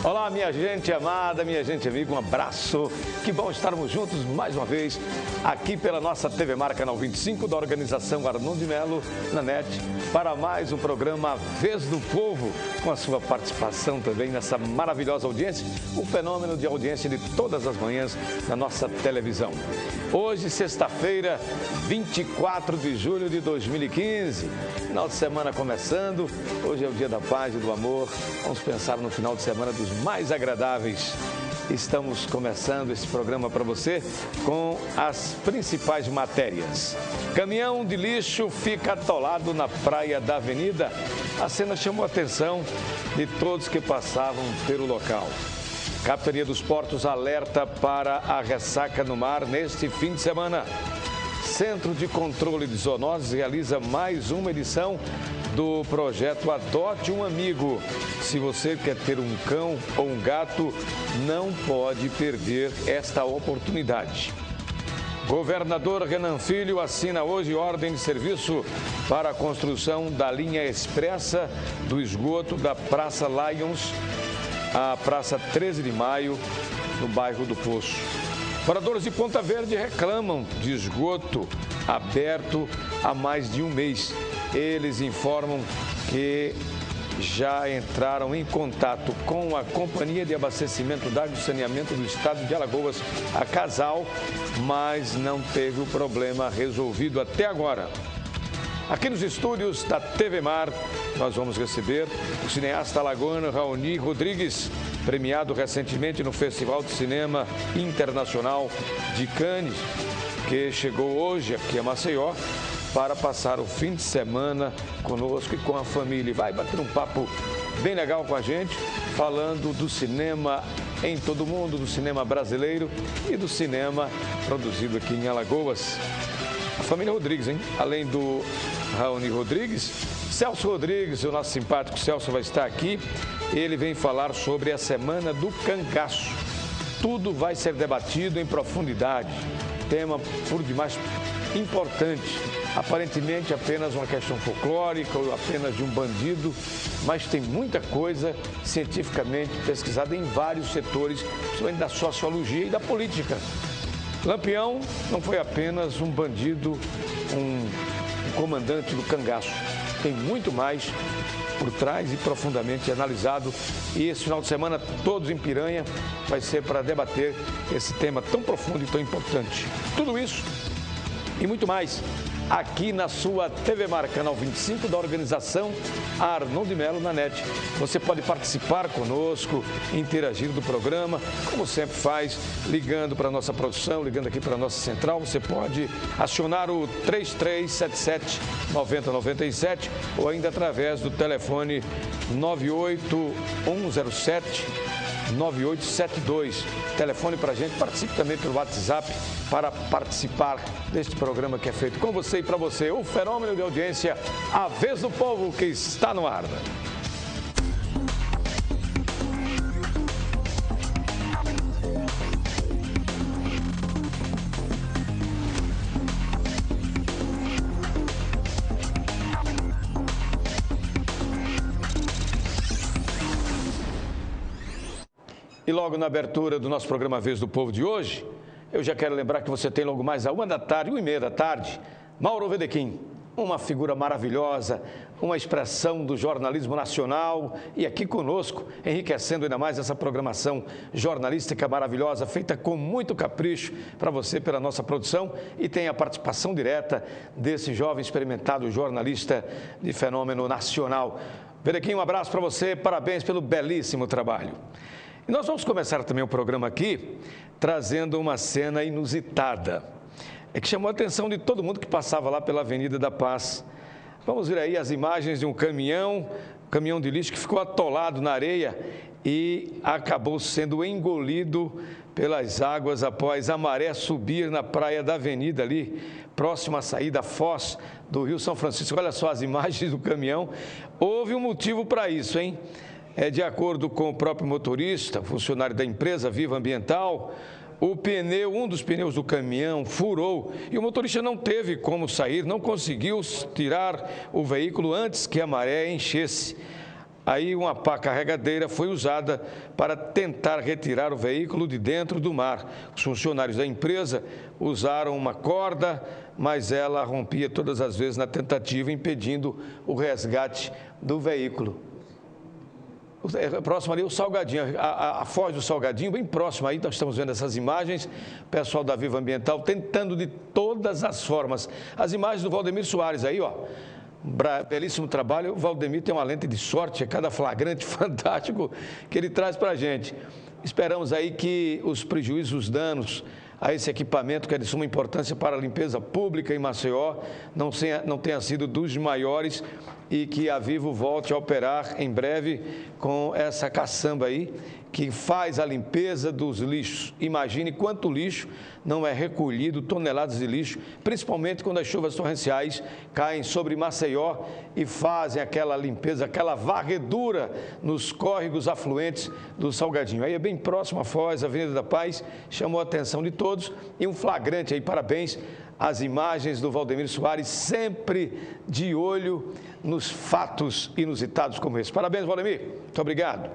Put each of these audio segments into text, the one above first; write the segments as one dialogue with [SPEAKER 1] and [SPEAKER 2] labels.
[SPEAKER 1] Olá, minha gente amada, minha gente amiga, um abraço. Que bom estarmos juntos mais uma vez aqui pela nossa TV Mar, canal 25 da organização Arnon de Melo, na NET, para mais um programa Vez do Povo, com a sua participação também nessa maravilhosa audiência, o fenômeno de audiência de todas as manhãs na nossa televisão. Hoje, sexta-feira, 24 de julho de 2015, final de semana começando, hoje é o dia da paz e do amor, vamos pensar no final de semana dos mais agradáveis. Estamos começando esse programa para você com as principais matérias. Caminhão de lixo fica atolado na praia da Avenida. A cena chamou a atenção de todos que passavam pelo local. Capitania dos Portos alerta para a ressaca no mar neste fim de semana. Centro de Controle de Zoonoses realiza mais uma edição do projeto Adote um Amigo. Se você quer ter um cão ou um gato, não pode perder esta oportunidade. Governador Renan Filho assina hoje ordem de serviço para a construção da linha expressa do esgoto da Praça Lions à Praça 13 de Maio, no bairro do Poço. Moradores de Ponta Verde reclamam de esgoto aberto há mais de um mês. Eles informam que já entraram em contato com a Companhia de Abastecimento d'Água e Saneamento do Estado de Alagoas, a Casal, mas não teve o problema resolvido até agora. Aqui nos estúdios da TV Mar, nós vamos receber o cineasta alagoano Raoni Rodrigues, premiado recentemente no Festival de Cinema Internacional de Cannes, que chegou hoje aqui a Maceió para passar o fim de semana conosco e com a família. Vai bater um papo bem legal com a gente, falando do cinema em todo o mundo, do cinema brasileiro e do cinema produzido aqui em Alagoas. A família Rodrigues, hein? Além do Raoni Rodrigues, Celso Rodrigues, o nosso simpático Celso vai estar aqui. Ele vem falar sobre a Semana do Cangaço. Tudo vai ser debatido em profundidade. Tema por demais importante. Aparentemente apenas uma questão folclórica ou apenas de um bandido, mas tem muita coisa cientificamente pesquisada em vários setores, principalmente da sociologia e da política. Lampião não foi apenas um bandido, um comandante do cangaço. Tem muito mais por trás e profundamente analisado. E esse final de semana, todos em Piranha, vai ser para debater esse tema tão profundo e tão importante. Tudo isso e muito mais aqui na sua TV Mar, canal 25 da organização Arnon de Melo, na NET. Você pode participar conosco, interagir do programa, como sempre faz, ligando para a nossa produção, ligando aqui para a nossa central. Você pode acionar o 3377-9097 ou ainda através do telefone 98107-9872. Telefone para a gente, participe também pelo WhatsApp para participar deste programa que é feito com você e para você. O fenômeno de audiência, a Vez do Povo, que está no ar. E logo na abertura do nosso programa Vez do Povo de hoje, eu já quero lembrar que você tem logo mais à 1h da tarde, Mauro Wedekind, uma figura maravilhosa, uma expressão do jornalismo nacional e aqui conosco, enriquecendo ainda mais essa programação jornalística maravilhosa, feita com muito capricho para você pela nossa produção e tem a participação direta desse jovem experimentado jornalista de fenômeno nacional. Wedekind, um abraço para você, parabéns pelo belíssimo trabalho. E nós vamos começar também o programa aqui trazendo uma cena inusitada, que chamou a atenção de todo mundo que passava lá pela Avenida da Paz. Vamos ver aí as imagens de um caminhão de lixo que ficou atolado na areia e acabou sendo engolido pelas águas após a maré subir na praia da Avenida ali, próximo à saída Foz do Rio São Francisco. Olha só as imagens do caminhão. Houve um motivo para isso, hein? De acordo com o próprio motorista, funcionário da empresa Viva Ambiental, um dos pneus do caminhão furou e o motorista não teve como sair, não conseguiu tirar o veículo antes que a maré enchesse. Aí uma pá carregadeira foi usada para tentar retirar o veículo de dentro do mar. Os funcionários da empresa usaram uma corda, mas ela rompia todas as vezes na tentativa, impedindo o resgate do veículo. Próximo ali o Salgadinho, a foz do Salgadinho, bem próximo aí, nós estamos vendo essas imagens, o pessoal da Viva Ambiental tentando de todas as formas. As imagens do Valdemir Soares aí, ó, belíssimo trabalho. O Valdemir tem uma lente de sorte, é cada flagrante fantástico que ele traz para a gente. Esperamos aí que os prejuízos, os danos a esse equipamento, que é de suma importância para a limpeza pública em Maceió, não tenha sido dos maiores e que a Vivo volte a operar em breve com essa caçamba aí, que faz a limpeza dos lixos. Imagine quanto lixo não é recolhido, toneladas de lixo, principalmente quando as chuvas torrenciais caem sobre Maceió e fazem aquela limpeza, aquela varredura nos córregos afluentes do Salgadinho. Aí é bem próximo à foz, Avenida da Paz, chamou a atenção de todos e um flagrante aí, parabéns às imagens do Valdemir Soares, sempre de olho nos fatos inusitados como esse. Parabéns, Valdemir. Muito obrigado.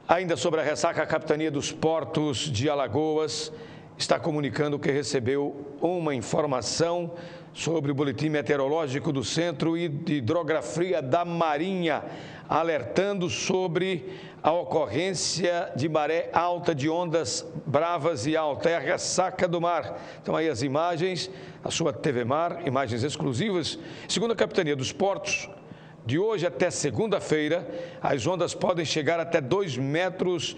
[SPEAKER 1] Ainda sobre a ressaca, a Capitania dos Portos de Alagoas está comunicando que recebeu uma informação sobre o boletim meteorológico do Centro de Hidrografia da Marinha, alertando sobre a ocorrência de maré alta, de ondas bravas e altas, é a ressaca do mar. Então aí as imagens, a sua TV Mar, imagens exclusivas. Segundo a Capitania dos Portos, de hoje até segunda-feira, as ondas podem chegar até 2,5 metros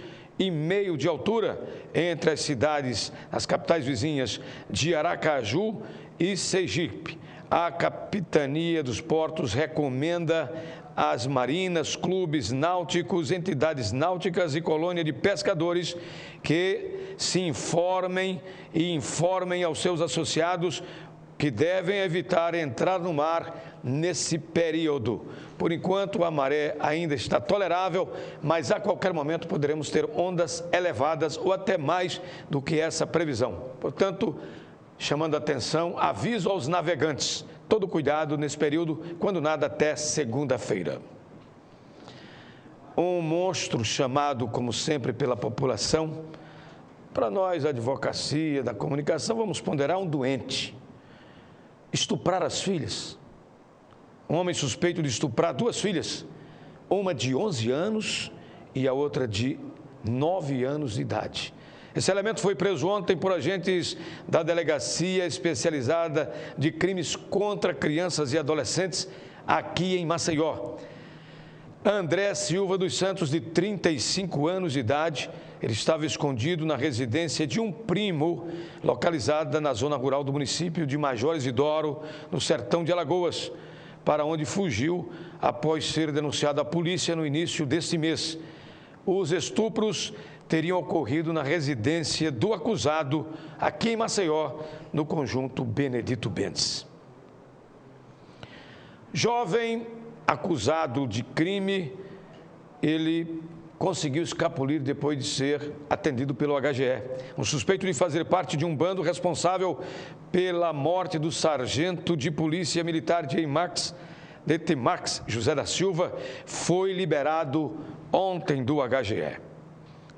[SPEAKER 1] de altura entre as cidades, as capitais vizinhas de Aracaju e Sergipe. A Capitania dos Portos recomenda às marinas, clubes náuticos, entidades náuticas e colônia de pescadores que se informem e informem aos seus associados que devem evitar entrar no mar nesse período. Por enquanto, a maré ainda está tolerável, mas a qualquer momento poderemos ter ondas elevadas ou até mais do que essa previsão. Portanto, chamando a atenção, aviso aos navegantes, todo cuidado nesse período, quando nada até segunda-feira. Um monstro chamado, como sempre, pela população, para nós, a advocacia, da comunicação, vamos ponderar um doente. Estuprar as filhas. Um homem suspeito de estuprar 2 filhas, uma de 11 anos e a outra de 9 anos de idade. Esse elemento foi preso ontem por agentes da Delegacia Especializada de Crimes contra Crianças e Adolescentes aqui em Maceió. André Silva dos Santos, de 35 anos de idade, ele estava escondido na residência de um primo, localizada na zona rural do município de Major Isidoro, no sertão de Alagoas, para onde fugiu após ser denunciado à polícia no início deste mês. Os estupros teriam ocorrido na residência do acusado, aqui em Maceió, no conjunto Benedito Bentes. Jovem acusado de crime, ele conseguiu escapulir depois de ser atendido pelo HGE. Um suspeito de fazer parte de um bando responsável pela morte do sargento de polícia militar DTMax José da Silva foi liberado ontem do HGE.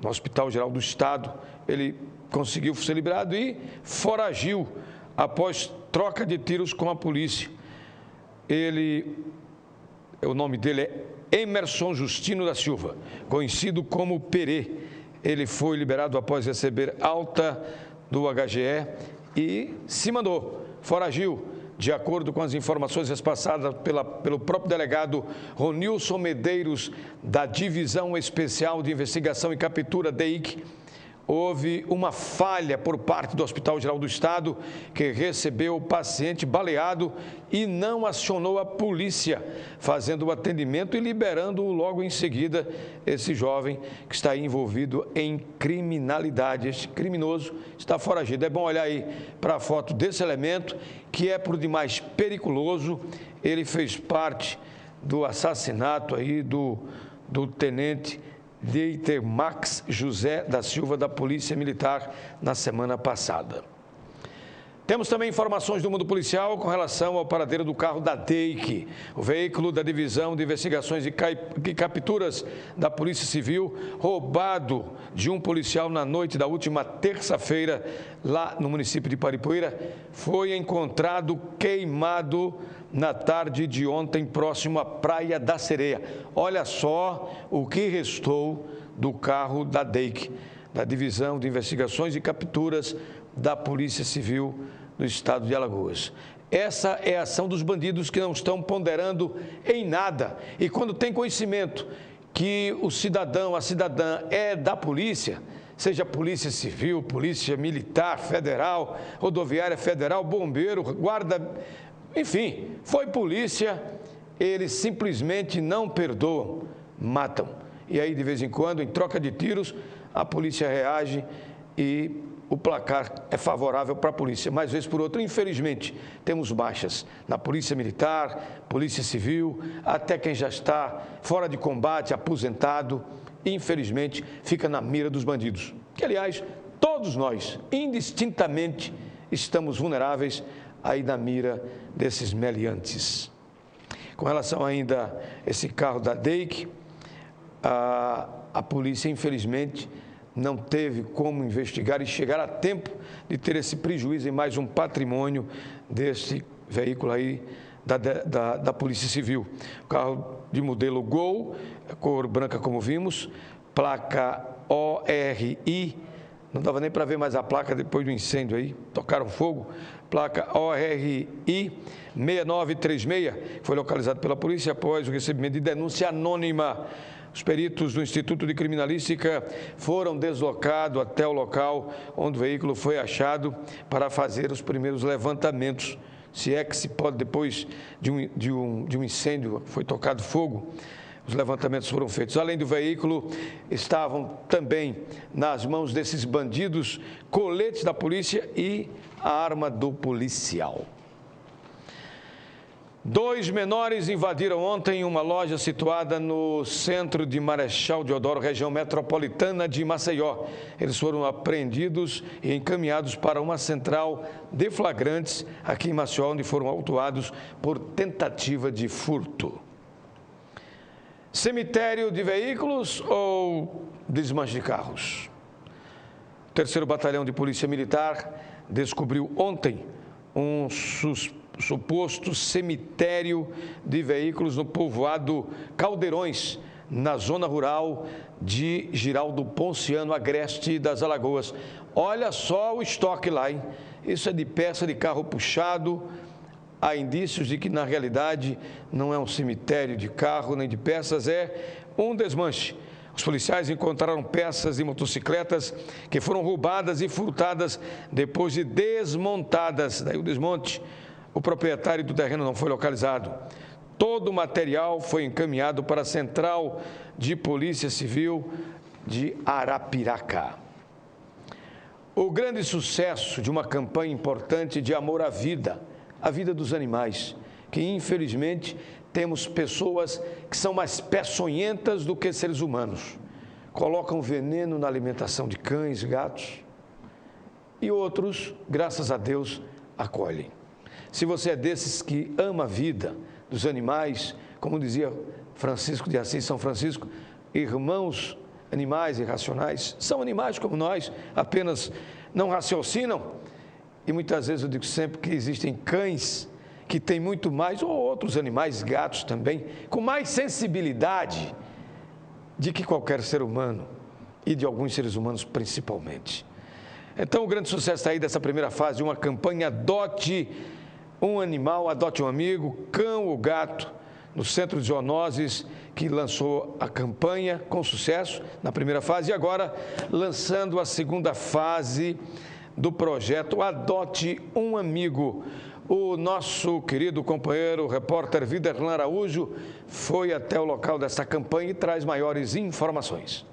[SPEAKER 1] No Hospital Geral do Estado, ele conseguiu ser liberado e foragiu após troca de tiros com a polícia. O nome dele é Emerson Justino da Silva, conhecido como Perê. Ele foi liberado após receber alta do HGE e se mandou, foragiu, de acordo com as informações repassadas pelo próprio delegado Ronilson Medeiros, da Divisão Especial de Investigação e Captura, DEIC. Houve uma falha por parte do Hospital Geral do Estado, que recebeu o paciente baleado e não acionou a polícia, fazendo o atendimento e liberando-o logo em seguida, esse jovem que está envolvido em criminalidade. Este criminoso está foragido. É bom olhar aí para a foto desse elemento, que é por demais periculoso. Ele fez parte do assassinato aí do tenente DTMax José da Silva, da Polícia Militar, na semana passada. Temos também informações do mundo policial com relação ao paradeiro do carro da DEIC. O veículo da Divisão de Investigações e Capturas da Polícia Civil, roubado de um policial na noite da última terça-feira, lá no município de Paripoeira, foi encontrado queimado na tarde de ontem, próximo à Praia da Sereia. Olha só o que restou do carro da DEIC, da Divisão de Investigações e Capturas da Polícia Civil do estado de Alagoas. Essa é a ação dos bandidos que não estão ponderando em nada. E quando tem conhecimento que o cidadão, a cidadã é da polícia, seja Polícia Civil, Polícia Militar, Federal, Rodoviária Federal, Bombeiro, Guarda, enfim, foi polícia, eles simplesmente não perdoam, matam. E aí, de vez em quando, em troca de tiros, a polícia reage e o placar é favorável para a polícia. Mas, vez por outra, infelizmente, temos baixas na Polícia Militar, Polícia Civil, até quem já está fora de combate, aposentado, infelizmente, fica na mira dos bandidos. Que, aliás, todos nós, indistintamente, estamos vulneráveis aí na mira desses meliantes. Com relação ainda a esse carro da DEIC, a polícia, infelizmente, não teve como investigar e chegar a tempo de ter esse prejuízo em mais um patrimônio desse veículo aí da Polícia Civil. O carro de modelo Gol, cor branca como vimos, placa ORI, não dava nem para ver mais a placa depois do incêndio aí, tocaram fogo, placa ORI 6936, foi localizado pela polícia após o recebimento de denúncia anônima. Os peritos do Instituto de Criminalística foram deslocados até o local onde o veículo foi achado para fazer os primeiros levantamentos. Se é que se pode, depois de um incêndio, foi tocado fogo, os levantamentos foram feitos. Além do veículo, estavam também nas mãos desses bandidos coletes da polícia e a arma do policial. 2 menores invadiram ontem uma loja situada no centro de Marechal Deodoro, região metropolitana de Maceió. Eles foram apreendidos e encaminhados para uma central de flagrantes aqui em Maceió, onde foram autuados por tentativa de furto. Cemitério de veículos ou desmanche de carros? O 3º Batalhão de Polícia Militar descobriu ontem um suposto cemitério de veículos no povoado Caldeirões, na zona rural de Giraldo Ponciano, agreste das Alagoas. Olha só o estoque lá, hein? Isso é de peça de carro puxado. Há indícios de que, na realidade, não é um cemitério de carro nem de peças, é um desmanche. Os policiais encontraram peças de motocicletas que foram roubadas e furtadas depois de desmontadas. Daí o desmonte. O proprietário do terreno não foi localizado. Todo o material foi encaminhado para a Central de Polícia Civil de Arapiraca. O grande sucesso de uma campanha importante de amor à vida dos animais, que infelizmente temos pessoas que são mais peçonhentas do que seres humanos. Colocam veneno na alimentação de cães, gatos, e outros, graças a Deus, acolhem. Se você é desses que ama a vida dos animais, como dizia Francisco de Assis, São Francisco, irmãos animais irracionais, são animais como nós, apenas não raciocinam. E muitas vezes eu digo sempre que existem cães que têm muito mais, ou outros animais, gatos também, com mais sensibilidade de que qualquer ser humano, e de alguns seres humanos principalmente. Então o grande sucesso aí dessa primeira fase de uma campanha Adote um Animal, Adote um Amigo, cão ou gato, no Centro de Zoonoses, que lançou a campanha com sucesso na primeira fase e agora lançando a segunda fase do projeto Adote um Amigo. O nosso querido companheiro, repórter Viderlan Araújo, foi até o local dessa campanha e traz maiores informações.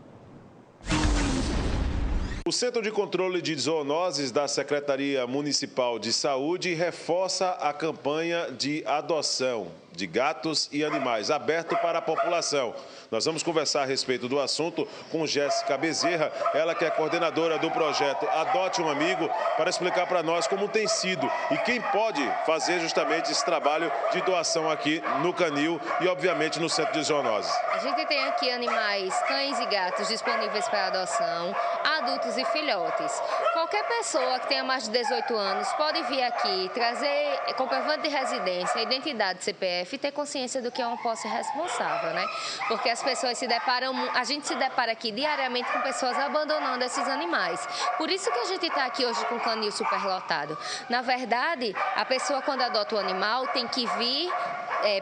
[SPEAKER 2] O Centro de Controle de Zoonoses da Secretaria Municipal de Saúde reforça a campanha de adoção de gatos e animais, aberto para a população. Nós vamos conversar a respeito do assunto com Jéssica Bezerra, ela que é coordenadora do projeto Adote um Amigo, para explicar para nós como tem sido e quem pode fazer justamente esse trabalho de doação aqui no Canil e, obviamente, no Centro de Zoonoses.
[SPEAKER 3] A gente tem aqui animais, cães e gatos disponíveis para adoção, adultos e filhotes. Qualquer pessoa que tenha mais de 18 anos pode vir aqui, trazer comprovante de residência, identidade, CPF e ter consciência do que é uma posse responsável, né? Porque as pessoas a gente se depara aqui diariamente com pessoas abandonando esses animais. Por isso que a gente está aqui hoje com o canil superlotado. Na verdade, a pessoa quando adota o animal tem que vir,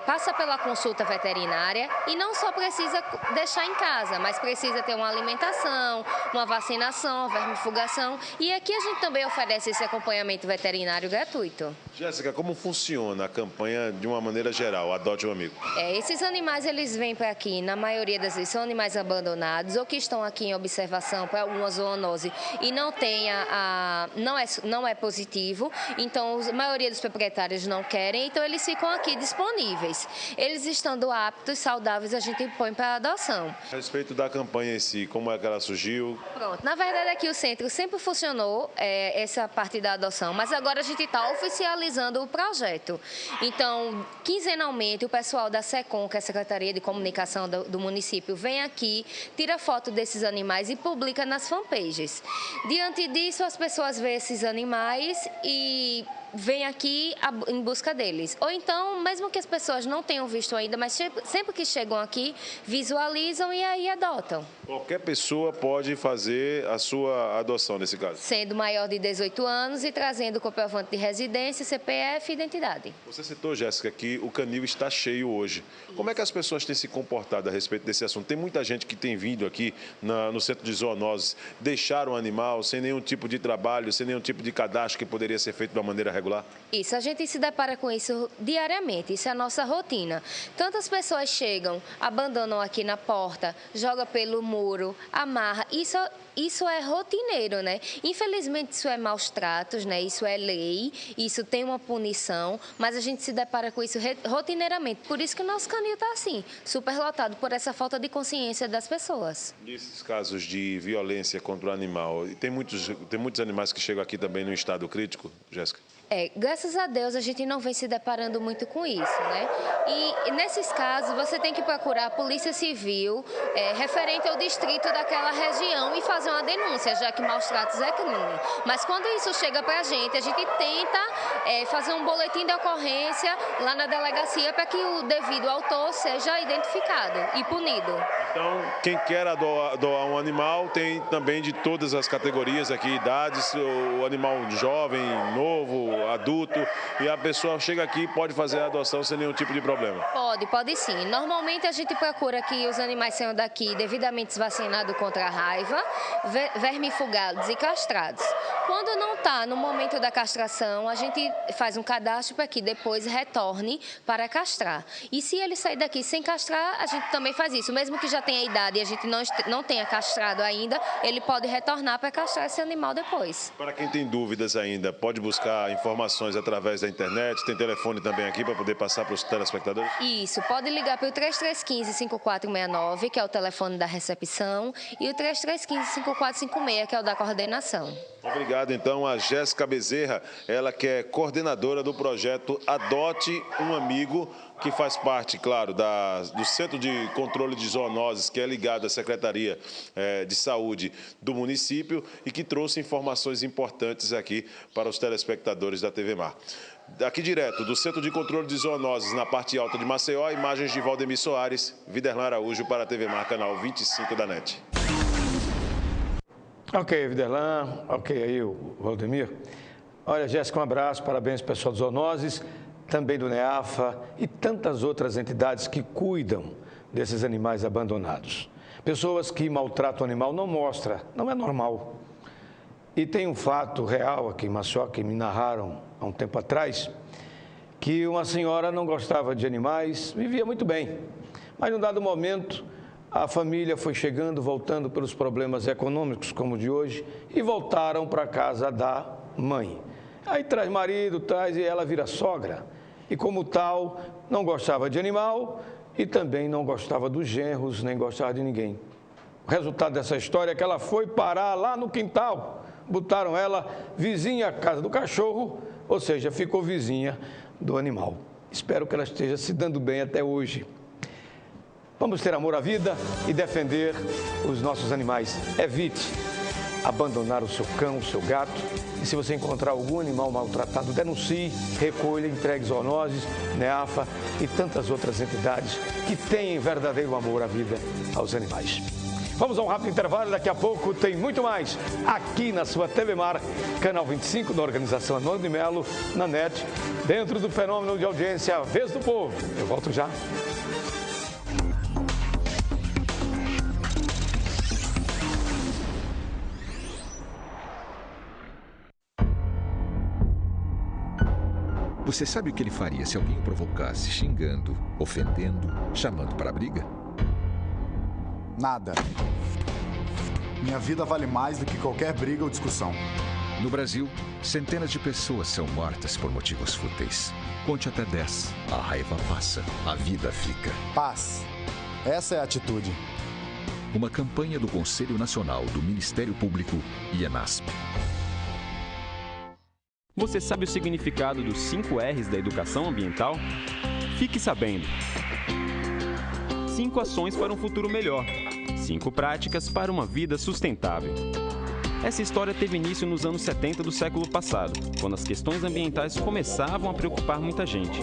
[SPEAKER 3] passa pela consulta veterinária e não só precisa deixar em casa, mas precisa ter uma alimentação, uma vacinação, uma vermifugação. E aqui a gente também oferece esse acompanhamento veterinário gratuito.
[SPEAKER 2] Jéssica, como funciona a campanha de uma maneira geral, Adote um Amigo?
[SPEAKER 3] Esses animais, eles vêm para aqui, na maioria das vezes, são animais abandonados ou que estão aqui em observação para alguma zoonose e não é positivo, então a maioria dos proprietários não querem, então eles ficam aqui disponíveis. Eles estando aptos, saudáveis, a gente põe para adoção.
[SPEAKER 2] A respeito da campanha em si, como é que ela surgiu?
[SPEAKER 3] Pronto, na verdade aqui o centro sempre funcionou essa parte da adoção, mas agora a gente está oficializando o projeto. Então, quinzenalmente, o pessoal da SECOM, que é a Secretaria de Comunicação do município, vem aqui, tira foto desses animais e publica nas fanpages. Diante disso, as pessoas veem esses animais e vêm aqui em busca deles. Ou então, mesmo que as pessoas não tenham visto ainda, mas sempre que chegam aqui, visualizam e aí adotam.
[SPEAKER 2] Qualquer pessoa pode fazer a sua adoção nesse caso?
[SPEAKER 3] Sendo maior de 18 anos e trazendo comprovante de residência, CPF e identidade.
[SPEAKER 2] Você citou, Jéssica, que o canil está cheio hoje. Como é que as pessoas têm se comportado a respeito desse assunto? Tem muita gente que tem vindo aqui no Centro de Zoonoses, deixar o animal sem nenhum tipo de trabalho, sem nenhum tipo de cadastro que poderia ser feito de uma maneira regular?
[SPEAKER 3] Isso, a gente se depara com isso diariamente, isso é a nossa rotina. Tantas pessoas chegam, abandonam aqui na porta, jogam pelo muro, amarra, isso é rotineiro, né? Infelizmente isso é maus tratos, né? Isso é lei, isso tem uma punição, mas a gente se depara com isso rotineiramente. Por isso que o nosso canil está assim, superlotado por essa falta de consciência das pessoas.
[SPEAKER 2] E esses casos de violência contra o animal, tem muitos animais que chegam aqui também no estado crítico, Jéssica?
[SPEAKER 3] Graças a Deus a gente não vem se deparando muito com isso, né? E nesses casos você tem que procurar a Polícia Civil referente ao distrito daquela região e fazer uma denúncia, já que maus tratos é crime. Mas quando isso chega pra gente, a gente tenta fazer um boletim de ocorrência lá na delegacia para que o devido autor seja identificado e punido.
[SPEAKER 2] Então, quem quer doar um animal tem também de todas as categorias aqui, idades, o animal jovem, novo, adulto, e a pessoa chega aqui e pode fazer a adoção sem nenhum tipo de problema?
[SPEAKER 3] Pode sim. Normalmente a gente procura que os animais saiam daqui devidamente vacinados contra a raiva, vermifugados e castrados. Quando não está no momento da castração, a gente faz um cadastro para que depois retorne para castrar. E se ele sair daqui sem castrar, a gente também faz isso. Mesmo que já tenha idade e a gente não tenha castrado ainda, ele pode retornar para castrar esse animal depois.
[SPEAKER 2] Para quem tem dúvidas ainda, pode buscar informações através da internet, tem telefone também aqui para poder passar para os telespectadores?
[SPEAKER 3] Isso, pode ligar para o 3315-5469, que é o telefone da recepção, e o 3315-5456, que é o da coordenação.
[SPEAKER 2] Obrigado, então, a Jéssica Bezerra, ela que é coordenadora do projeto Adote um Amigo, que faz parte, claro, do Centro de Controle de Zoonoses, que é ligado à Secretaria de Saúde do município e que trouxe informações importantes aqui para os telespectadores da TV Mar. Aqui direto do Centro de Controle de Zoonoses, na parte alta de Maceió, imagens de Valdemir Soares, Viderlan Araújo para a TV Mar, canal 25 da NET.
[SPEAKER 1] Ok, Viderlan, ok aí o Valdemir. Olha, Jéssica, um abraço, parabéns ao pessoal dos Zoonoses, também do NEAFA e tantas outras entidades que cuidam desses animais abandonados. Pessoas que maltratam o animal não mostra, não é normal. E tem um fato real aqui em Maceió, que me narraram há um tempo atrás, que uma senhora não gostava de animais, vivia muito bem, mas num dado momento a família foi chegando, voltando pelos problemas econômicos como o de hoje e voltaram para a casa da mãe. Aí traz marido, e ela vira sogra e, como tal, não gostava de animal e também não gostava dos genros, nem gostava de ninguém. O resultado dessa história é que ela foi parar lá no quintal. Botaram ela vizinha à casa do cachorro, ou seja, ficou vizinha do animal. Espero que ela esteja se dando bem até hoje. Vamos ter amor à vida e defender os nossos animais. Evite abandonar o seu cão, o seu gato. E se você encontrar algum animal maltratado, denuncie, recolha, entregue zoonoses, NEAFA e tantas outras entidades que têm verdadeiro amor à vida aos animais. Vamos a um rápido intervalo, daqui a pouco tem muito mais aqui na sua TV Mar, canal 25 da organização Arnaldo de Melo, na NET, dentro do fenômeno de audiência Vez do Povo. Eu volto já.
[SPEAKER 4] Você sabe o que ele faria se alguém o provocasse xingando, ofendendo, chamando para a briga?
[SPEAKER 5] Nada. Minha vida vale mais do que qualquer briga ou discussão.
[SPEAKER 4] No Brasil, centenas de pessoas são mortas por motivos fúteis. Conte até 10. A raiva passa, a vida fica.
[SPEAKER 5] Paz. Essa é a atitude.
[SPEAKER 4] Uma campanha do Conselho Nacional do Ministério Público e ENASP.
[SPEAKER 6] Você sabe o significado dos 5 R's da educação ambiental? Fique sabendo. 5 ações para um futuro melhor. 5 práticas para uma vida sustentável. Essa história teve início nos anos 70 do século passado, quando as questões ambientais começavam a preocupar muita gente.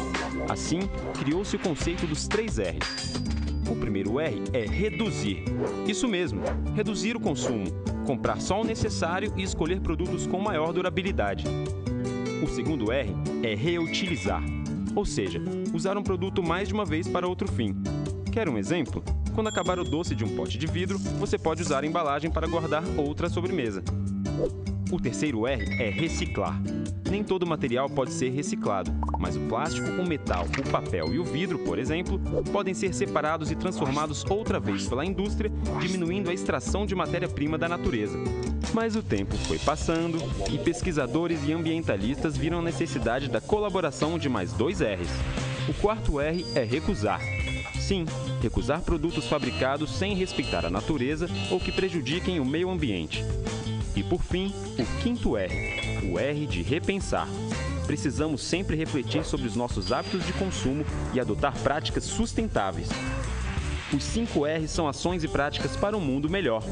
[SPEAKER 6] Assim, criou-se o conceito dos 3 R's. O primeiro R é reduzir. Isso mesmo, reduzir o consumo, comprar só o necessário e escolher produtos com maior durabilidade. O segundo R é reutilizar, ou seja, usar um produto mais de uma vez para outro fim. Quer um exemplo? Quando acabar o doce de um pote de vidro, você pode usar a embalagem para guardar outra sobremesa. O terceiro R é reciclar. Nem todo material pode ser reciclado, mas o plástico, o metal, o papel e o vidro, por exemplo, podem ser separados e transformados outra vez pela indústria, diminuindo a extração de matéria-prima da natureza. Mas o tempo foi passando e pesquisadores e ambientalistas viram a necessidade da colaboração de mais 2 R's. O quarto R é recusar. Sim, recusar produtos fabricados sem respeitar a natureza ou que prejudiquem o meio ambiente. E por fim, o quinto R, o R de repensar. Precisamos sempre refletir sobre os nossos hábitos de consumo e adotar práticas sustentáveis. Os 5 R's são ações e práticas para um mundo melhor.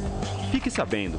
[SPEAKER 6] Fique sabendo!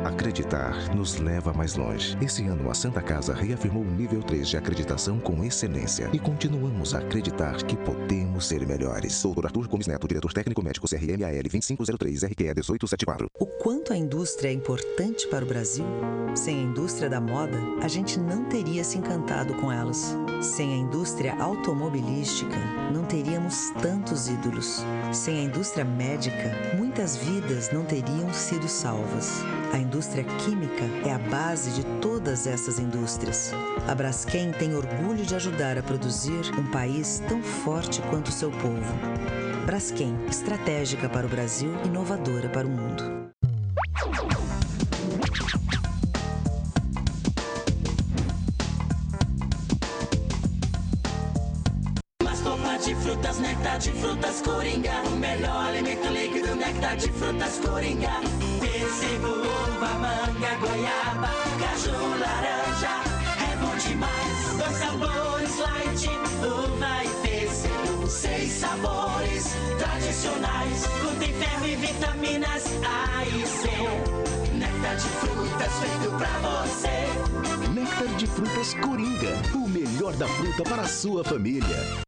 [SPEAKER 7] Acreditar nos leva mais longe. Esse ano, a Santa Casa reafirmou o nível 3 de acreditação com excelência. E continuamos a acreditar que podemos ser melhores. Dr. Arthur Gomes Neto, diretor técnico médico CRMAL 2503 RQE 1874.
[SPEAKER 8] O quanto a indústria é importante para o Brasil? Sem a indústria da moda, a gente não teria se encantado com elas. Sem a indústria automobilística, não teríamos tantos ídolos. Sem a indústria médica, muitas vidas não teriam sido salvas. A indústria química é a base de todas essas indústrias. A Braskem tem orgulho de ajudar a produzir um país tão forte quanto o seu povo. Braskem, estratégica para o Brasil, inovadora para o mundo.
[SPEAKER 9] De frutas, néctar de frutas Coringa. O melhor alimento líquido, néctar de frutas Coringa. Pêssego, uva, manga, goiaba, caju, laranja. É bom demais. 2 sabores, light, uva e pêssego. 6 sabores tradicionais. Contém ferro e vitaminas A e C. Néctar de frutas feito pra você.
[SPEAKER 7] Néctar de frutas Coringa. O melhor da fruta para a sua família.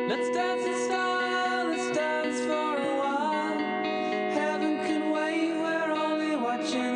[SPEAKER 9] Let's dance in style, let's dance for a while. Heaven can wait, we're only watching.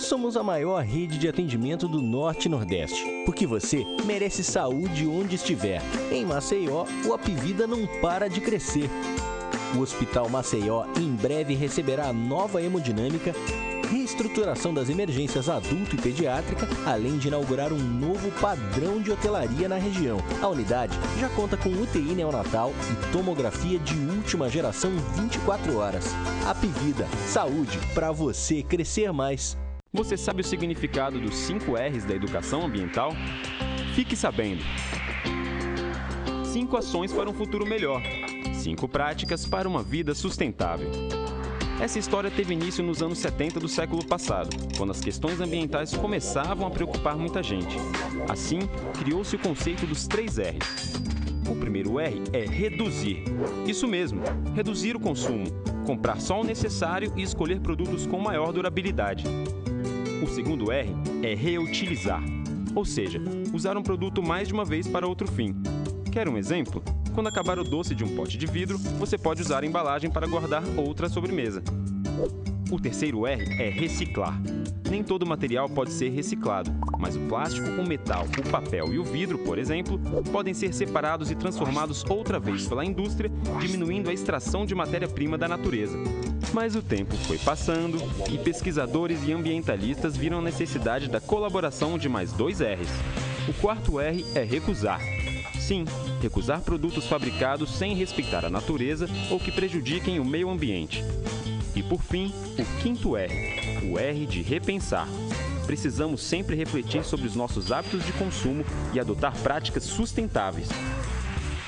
[SPEAKER 10] somos a maior rede de atendimento do Norte e Nordeste, porque você merece saúde onde estiver. Em Maceió, o Apivida não para de crescer. O Hospital Maceió em breve receberá a nova hemodinâmica, reestruturação das emergências adulto e pediátrica, além de inaugurar um novo padrão de hotelaria na região. A unidade já conta com UTI neonatal e tomografia de última geração 24 horas. Apivida, saúde para você crescer mais.
[SPEAKER 6] Você sabe o significado dos 5 R's da educação ambiental? Fique sabendo. 5 ações para um futuro melhor. 5 práticas para uma vida sustentável. Essa história teve início nos anos 70 do século passado, quando as questões ambientais começavam a preocupar muita gente. Assim, criou-se o conceito dos 3 R's. O primeiro R é reduzir. Isso mesmo, reduzir o consumo, comprar só o necessário e escolher produtos com maior durabilidade. O segundo R é reutilizar, ou seja, usar um produto mais de uma vez para outro fim. Quer um exemplo? Quando acabar o doce de um pote de vidro, você pode usar a embalagem para guardar outra sobremesa. O terceiro R é reciclar. Nem todo material pode ser reciclado, mas o plástico, o metal, o papel e o vidro, por exemplo, podem ser separados e transformados outra vez pela indústria, diminuindo a extração de matéria-prima da natureza. Mas o tempo foi passando e pesquisadores e ambientalistas viram a necessidade da colaboração de mais 2 R's. O quarto R é recusar. Sim, recusar produtos fabricados sem respeitar a natureza ou que prejudiquem o meio ambiente. E por fim, o quinto R, o R de repensar. Precisamos sempre refletir sobre os nossos hábitos de consumo e adotar práticas sustentáveis.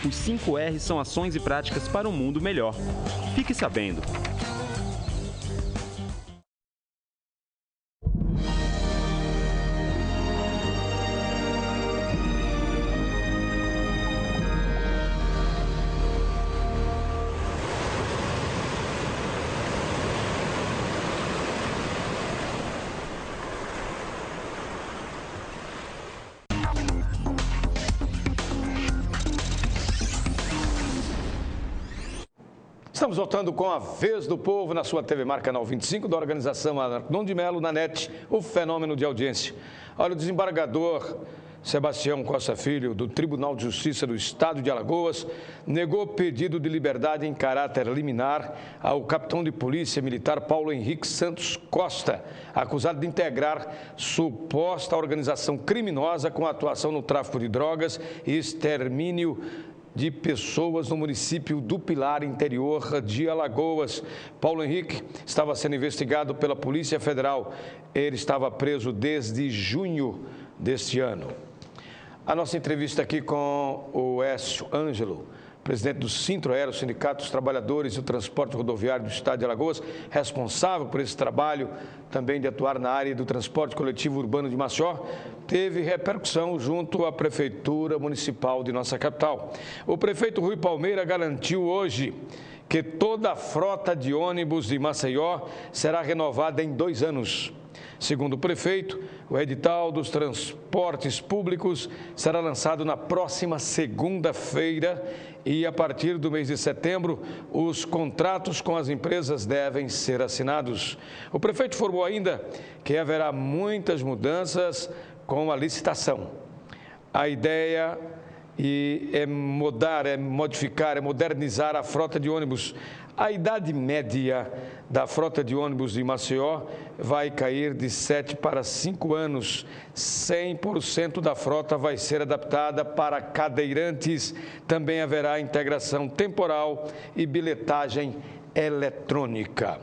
[SPEAKER 6] Os 5 R's são ações e práticas para um mundo melhor. Fique sabendo!
[SPEAKER 1] Estamos voltando com a Vez do Povo na sua TV Mar, canal 25 da organização Arnon de Melo, na NET, o fenômeno de audiência. Olha, o desembargador Sebastião Costa Filho, do Tribunal de Justiça do Estado de Alagoas, negou pedido de liberdade em caráter liminar ao capitão de polícia militar Paulo Henrique Santos Costa, acusado de integrar suposta organização criminosa com atuação no tráfico de drogas e extermínio de pessoas no município do Pilar, interior de Alagoas. Paulo Henrique estava sendo investigado pela Polícia Federal. Ele estava preso desde junho deste ano. A nossa entrevista aqui com o Écio Ângelo, presidente do Sintroaero, Sindicato dos Trabalhadores do Transporte Rodoviário do Estado de Alagoas, responsável por esse trabalho também de atuar na área do transporte coletivo urbano de Maceió, teve repercussão junto à Prefeitura Municipal de nossa capital. O prefeito Rui Palmeira garantiu hoje que toda a frota de ônibus de Maceió será renovada em 2 anos. Segundo o prefeito, o edital dos transportes públicos será lançado na próxima segunda-feira e, a partir do mês de setembro, os contratos com as empresas devem ser assinados. O prefeito informou ainda que haverá muitas mudanças com a licitação. A ideia é modernizar a frota de ônibus. A idade média da frota de ônibus de Maceió vai cair de 7 para 5 anos. 100% da frota vai ser adaptada para cadeirantes. Também haverá integração temporal e bilhetagem eletrônica.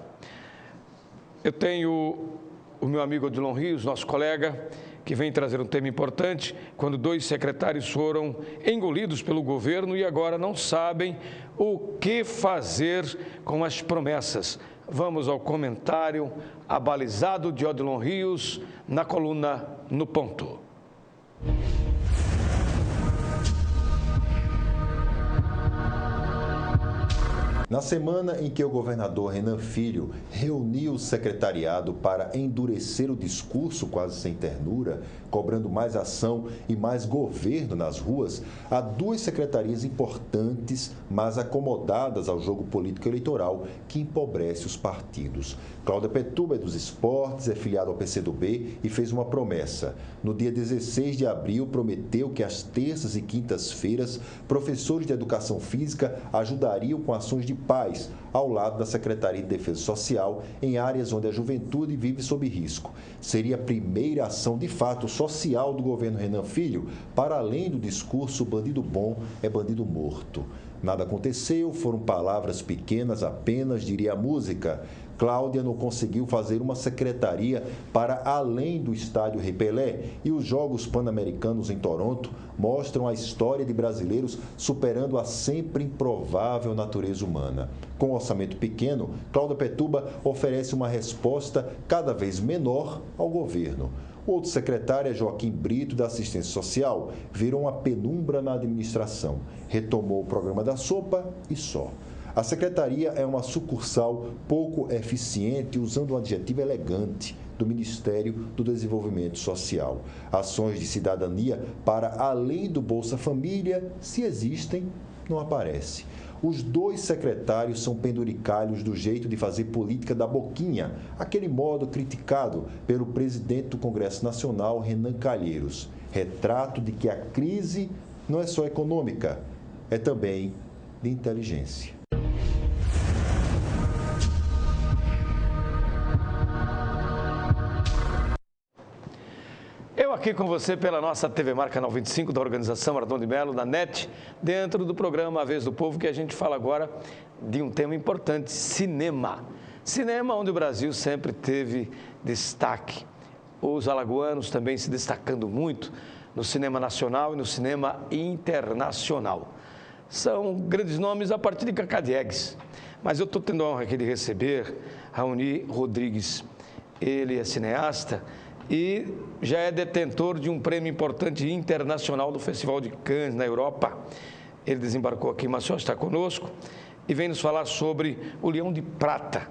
[SPEAKER 1] Eu tenho o meu amigo Odilon Rios, nosso colega, que vem trazer um tema importante, quando 2 secretários foram engolidos pelo governo e agora não sabem o que fazer com as promessas. Vamos ao comentário abalizado de Odilon Rios na coluna No Ponto.
[SPEAKER 11] Na semana em que o governador Renan Filho reuniu o secretariado para endurecer o discurso quase sem ternura, cobrando mais ação e mais governo nas ruas, há 2 secretarias importantes, mas acomodadas ao jogo político eleitoral que empobrece os partidos. Cláudia Petuba é dos esportes, é filiada ao PCdoB e fez uma promessa. No dia 16 de abril, prometeu que às terças e quintas-feiras, professores de educação física ajudariam com ações de paz ao lado da Secretaria de Defesa Social em áreas onde a juventude vive sob risco. Seria a primeira ação de fato social do governo Renan Filho, para além do discurso bandido bom é bandido morto. Nada aconteceu, foram palavras pequenas apenas, diria a música. Cláudia não conseguiu fazer uma secretaria para além do estádio Rei Pelé e os Jogos Pan-Americanos em Toronto mostram a história de brasileiros superando a sempre improvável natureza humana. Com um orçamento pequeno, Cláudia Petuba oferece uma resposta cada vez menor ao governo. O outro secretário é Joaquim Brito, da Assistência Social, virou uma penumbra na administração. Retomou o programa da sopa e só. A secretaria é uma sucursal pouco eficiente, usando um adjetivo elegante, do Ministério do Desenvolvimento Social. Ações de cidadania para além do Bolsa Família, se existem, não aparece. Os dois secretários são penduricalhos do jeito de fazer política da boquinha, aquele modo criticado pelo presidente do Congresso Nacional, Renan Calheiros. Retrato de que a crise não é só econômica, é também de inteligência.
[SPEAKER 1] Eu aqui com você pela nossa TV Mar Canal 25 da organização Arnon de Melo, na NET, dentro do programa A Vez do Povo, que a gente fala agora de um tema importante, cinema. Cinema onde o Brasil sempre teve destaque. Os alagoanos também se destacando muito no cinema nacional e no cinema internacional. São grandes nomes a partir de Cacá Diegues. Mas eu estou tendo a honra aqui de receber Raoni Rodrigues. Ele é cineasta e já é detentor de um prêmio importante internacional do Festival de Cannes, na Europa. Ele desembarcou aqui em Maceió, está conosco e vem nos falar sobre o Leão de Prata,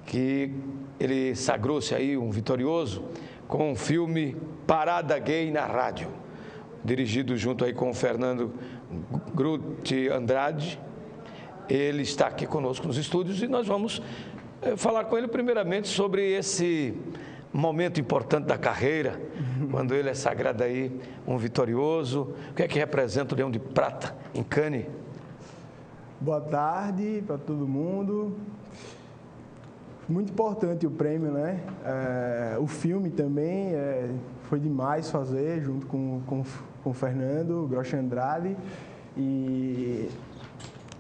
[SPEAKER 1] que ele sagrou-se aí um vitorioso com o filme Parada Gay na Rádio, dirigido junto aí com o Fernando Grutti Andrade. Ele está aqui conosco nos estúdios e nós vamos falar com ele primeiramente sobre esse momento importante da carreira, quando ele é sagrado aí um vitorioso. O que é que representa o Leão de Prata em Cannes?
[SPEAKER 12] Boa tarde para todo mundo. Muito importante o prêmio, né? O filme também foi demais fazer, junto com o Fernando Grutti Andrade. E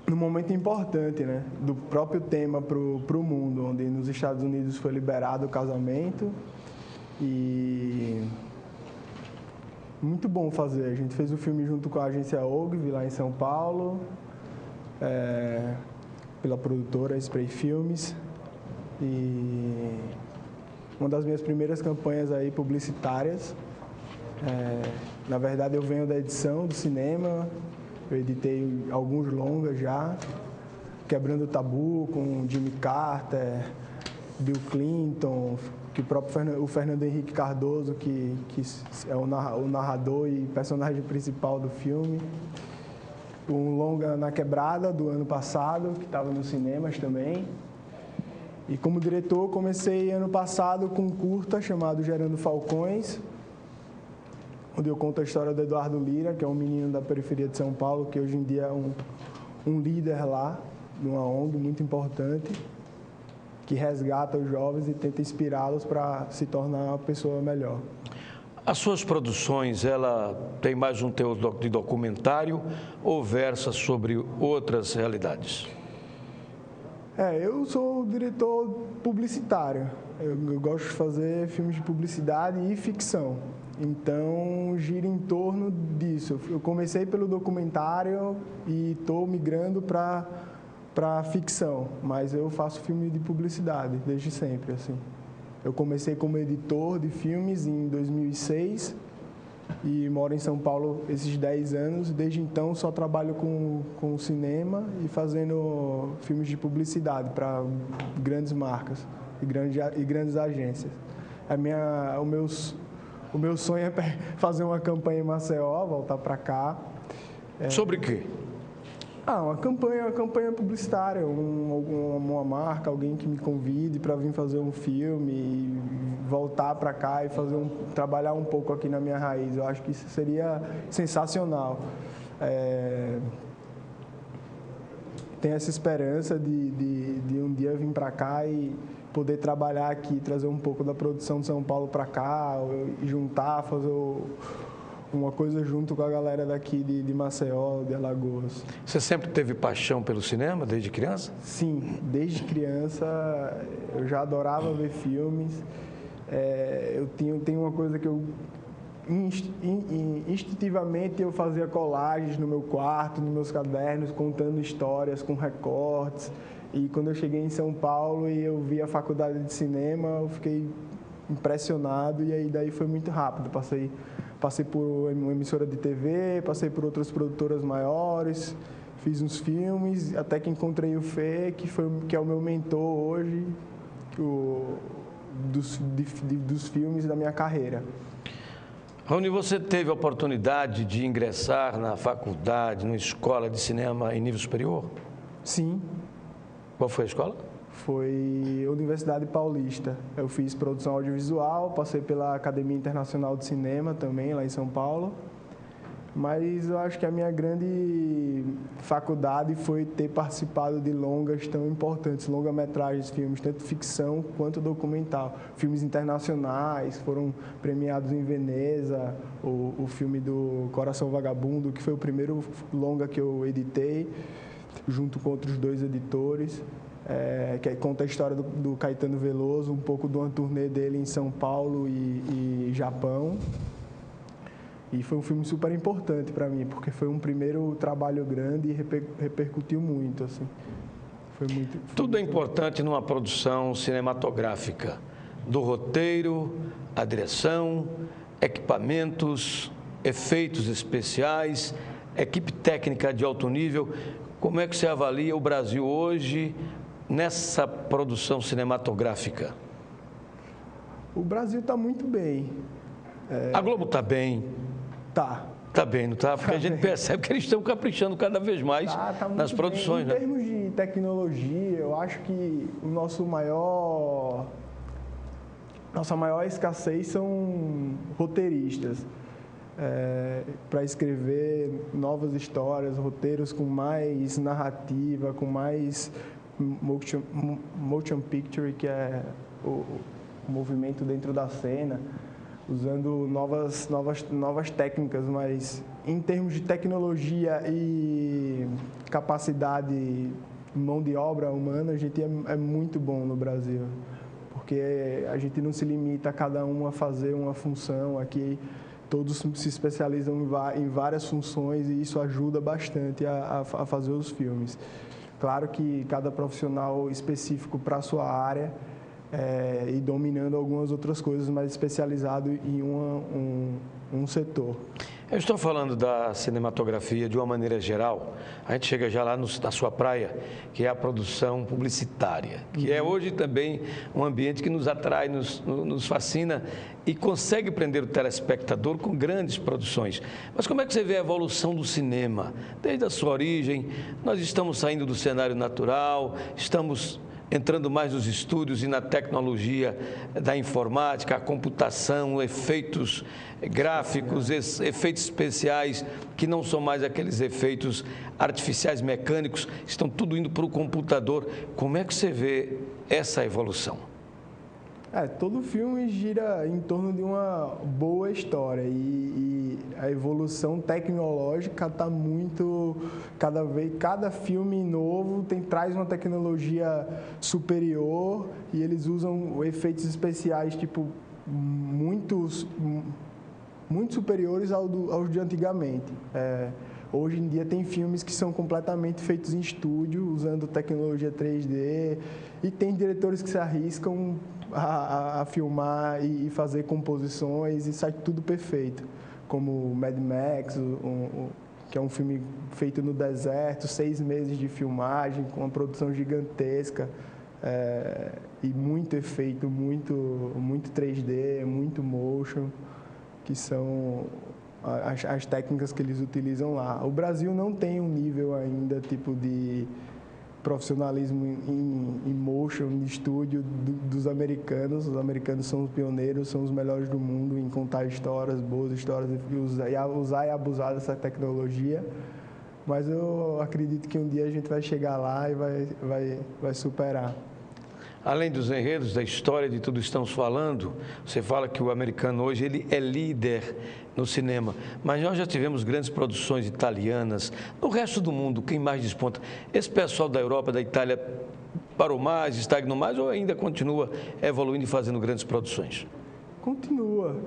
[SPEAKER 12] num momento importante, né, do próprio tema para o mundo, onde nos Estados Unidos foi liberado o casamento. E muito bom fazer. A gente fez o filme junto com a agência OGV, lá em São Paulo, pela produtora Spray Filmes. E uma das minhas primeiras campanhas aí publicitárias. Na verdade, eu venho da edição do cinema. Eu editei alguns longas já, Quebrando o Tabu, com Jimmy Carter, Bill Clinton, que o Fernando Henrique Cardoso, que é o narrador e personagem principal do filme. Um longa na Quebrada, do ano passado, que estava nos cinemas também. E como diretor, comecei ano passado com um curta chamado Gerando Falcões, onde eu conto a história do Eduardo Lira, que é um menino da periferia de São Paulo, que hoje em dia é um líder lá, de uma ONG muito importante, que resgata os jovens e tenta inspirá-los para se tornar uma pessoa melhor.
[SPEAKER 1] As suas produções, ela tem mais um teor de documentário ou versa sobre outras realidades?
[SPEAKER 12] Eu sou diretor publicitário. Eu gosto de fazer filmes de publicidade e ficção. Então, gira em torno disso. Eu comecei pelo documentário e estou migrando para ficção, mas eu faço filme de publicidade desde sempre, assim. Eu comecei como editor de filmes em 2006 e moro em São Paulo esses 10 anos. Desde então, só trabalho com cinema e fazendo filmes de publicidade para grandes marcas e grandes agências. O meu sonho é fazer uma campanha em Maceió, voltar para cá.
[SPEAKER 1] Sobre o quê?
[SPEAKER 12] Uma campanha publicitária, uma marca, alguém que me convide para vir fazer um filme, e voltar para cá e trabalhar um pouco aqui na minha raiz. Eu acho que isso seria sensacional. Tenho essa esperança de um dia vir para cá e poder trabalhar aqui, trazer um pouco da produção de São Paulo para cá, juntar, fazer uma coisa junto com a galera daqui de Maceió, de Alagoas.
[SPEAKER 1] Você sempre teve paixão pelo cinema, desde criança?
[SPEAKER 12] Sim, desde criança eu já adorava ver filmes. Eu tenho uma coisa que eu instintivamente eu fazia colagens no meu quarto, nos meus cadernos, contando histórias com recortes. E quando eu cheguei em São Paulo e eu vi a faculdade de cinema, eu fiquei impressionado e aí daí foi muito rápido. Passei por uma emissora de TV, passei por outras produtoras maiores, fiz uns filmes, até que encontrei o Fê, que é o meu mentor hoje dos filmes da minha carreira.
[SPEAKER 1] Raoni, você teve a oportunidade de ingressar na faculdade, numa escola de cinema em nível superior?
[SPEAKER 12] Sim.
[SPEAKER 1] Qual foi a escola?
[SPEAKER 12] Foi a Universidade Paulista. Eu fiz produção audiovisual, passei pela Academia Internacional de Cinema também, lá em São Paulo. Mas eu acho que a minha grande faculdade foi ter participado de longas tão importantes, longa-metragens, filmes, tanto ficção quanto documental. Filmes internacionais, foram premiados em Veneza, o filme do Coração Vagabundo, que foi o primeiro longa que eu editei, junto com outros 2 editores. Que conta a história do Caetano Veloso, um pouco de uma turnê dele em São Paulo e Japão. E foi um filme super importante para mim, porque foi um primeiro trabalho grande e repercutiu muito, assim.
[SPEAKER 1] Tudo é importante numa produção cinematográfica, do roteiro, a direção, equipamentos, efeitos especiais, equipe técnica de alto nível. Como é que você avalia o Brasil hoje nessa produção cinematográfica?
[SPEAKER 12] O Brasil está muito bem.
[SPEAKER 1] A Globo está bem?
[SPEAKER 12] Está
[SPEAKER 1] bem, não está? Porque a gente percebe que eles estão caprichando cada vez mais nas produções.
[SPEAKER 12] Em termos de tecnologia, eu acho que nossa maior escassez são roteiristas. Para escrever novas histórias, roteiros com mais narrativa, com mais motion picture, que é o movimento dentro da cena, usando novas técnicas, mas em termos de tecnologia e capacidade, mão de obra humana, a gente é muito bom no Brasil, porque a gente não se limita a cada um a fazer uma função. Aqui todos se especializam em várias funções e isso ajuda bastante a fazer os filmes. Claro que cada profissional específico para a sua área e dominando algumas outras coisas, mas especializado em um setor.
[SPEAKER 1] Eu estou falando da cinematografia de uma maneira geral. A gente chega já lá na sua praia, que é a produção publicitária, que é hoje também um ambiente que nos atrai, nos fascina e consegue prender o telespectador com grandes produções. Mas como é que você vê a evolução do cinema? Desde a sua origem, nós estamos saindo do cenário natural, estamos entrando mais nos estúdios e na tecnologia da informática, a computação, efeitos gráficos, efeitos especiais, que não são mais aqueles efeitos artificiais mecânicos, estão tudo indo para o computador. Como é que você vê essa evolução?
[SPEAKER 12] Todo filme gira em torno de uma boa história e a evolução tecnológica está muito, cada filme novo traz uma tecnologia superior e eles usam efeitos especiais tipo muito superiores aos de antigamente. Hoje em dia tem filmes que são completamente feitos em estúdio, usando tecnologia 3D, e tem diretores que se arriscam a filmar e fazer composições e sai tudo perfeito, como Mad Max, que é um filme feito no deserto, 6 meses de filmagem, com uma produção gigantesca e muito efeito, muito 3D, muito motion, que são as técnicas que eles utilizam lá. O Brasil não tem um nível ainda tipo de profissionalismo em motion, de estúdio dos americanos. Os americanos são os pioneiros, são os melhores do mundo em contar histórias, boas histórias, e usar e abusar dessa tecnologia. Mas eu acredito que um dia a gente vai chegar lá e vai superar.
[SPEAKER 1] Além dos enredos, da história, de tudo que estamos falando, você fala que o americano hoje ele é líder no cinema, mas nós já tivemos grandes produções italianas. No resto do mundo, quem mais desponta? Esse pessoal da Europa, da Itália, parou mais, estagnou mais ou ainda continua evoluindo e fazendo grandes produções?
[SPEAKER 12] Continua.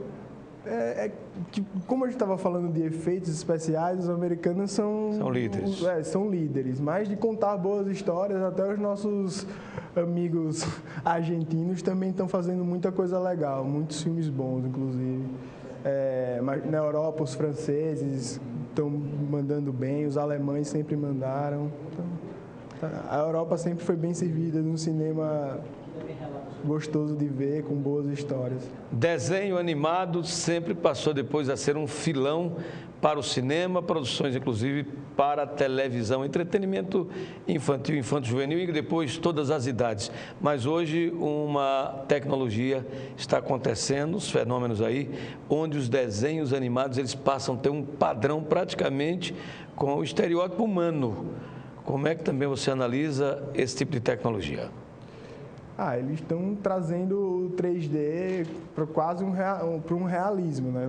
[SPEAKER 12] Como a gente estava falando de efeitos especiais, os americanos são líderes. São líderes, mas de contar boas histórias, até os nossos amigos argentinos também estão fazendo muita coisa legal, muitos filmes bons, inclusive. Mas na Europa, os franceses estão mandando bem, os alemães sempre mandaram. Então, a Europa sempre foi bem servida num cinema gostoso de ver, com boas histórias.
[SPEAKER 1] Desenho animado sempre passou depois a ser um filão para o cinema, produções inclusive para a televisão, entretenimento infantil, infanto-juvenil e depois todas as idades. Mas hoje uma tecnologia está acontecendo, os fenômenos aí, onde os desenhos animados eles passam a ter um padrão praticamente com o estereótipo humano. Como é que também você analisa esse tipo de tecnologia?
[SPEAKER 12] Eles estão trazendo o 3D para quase um realismo, né?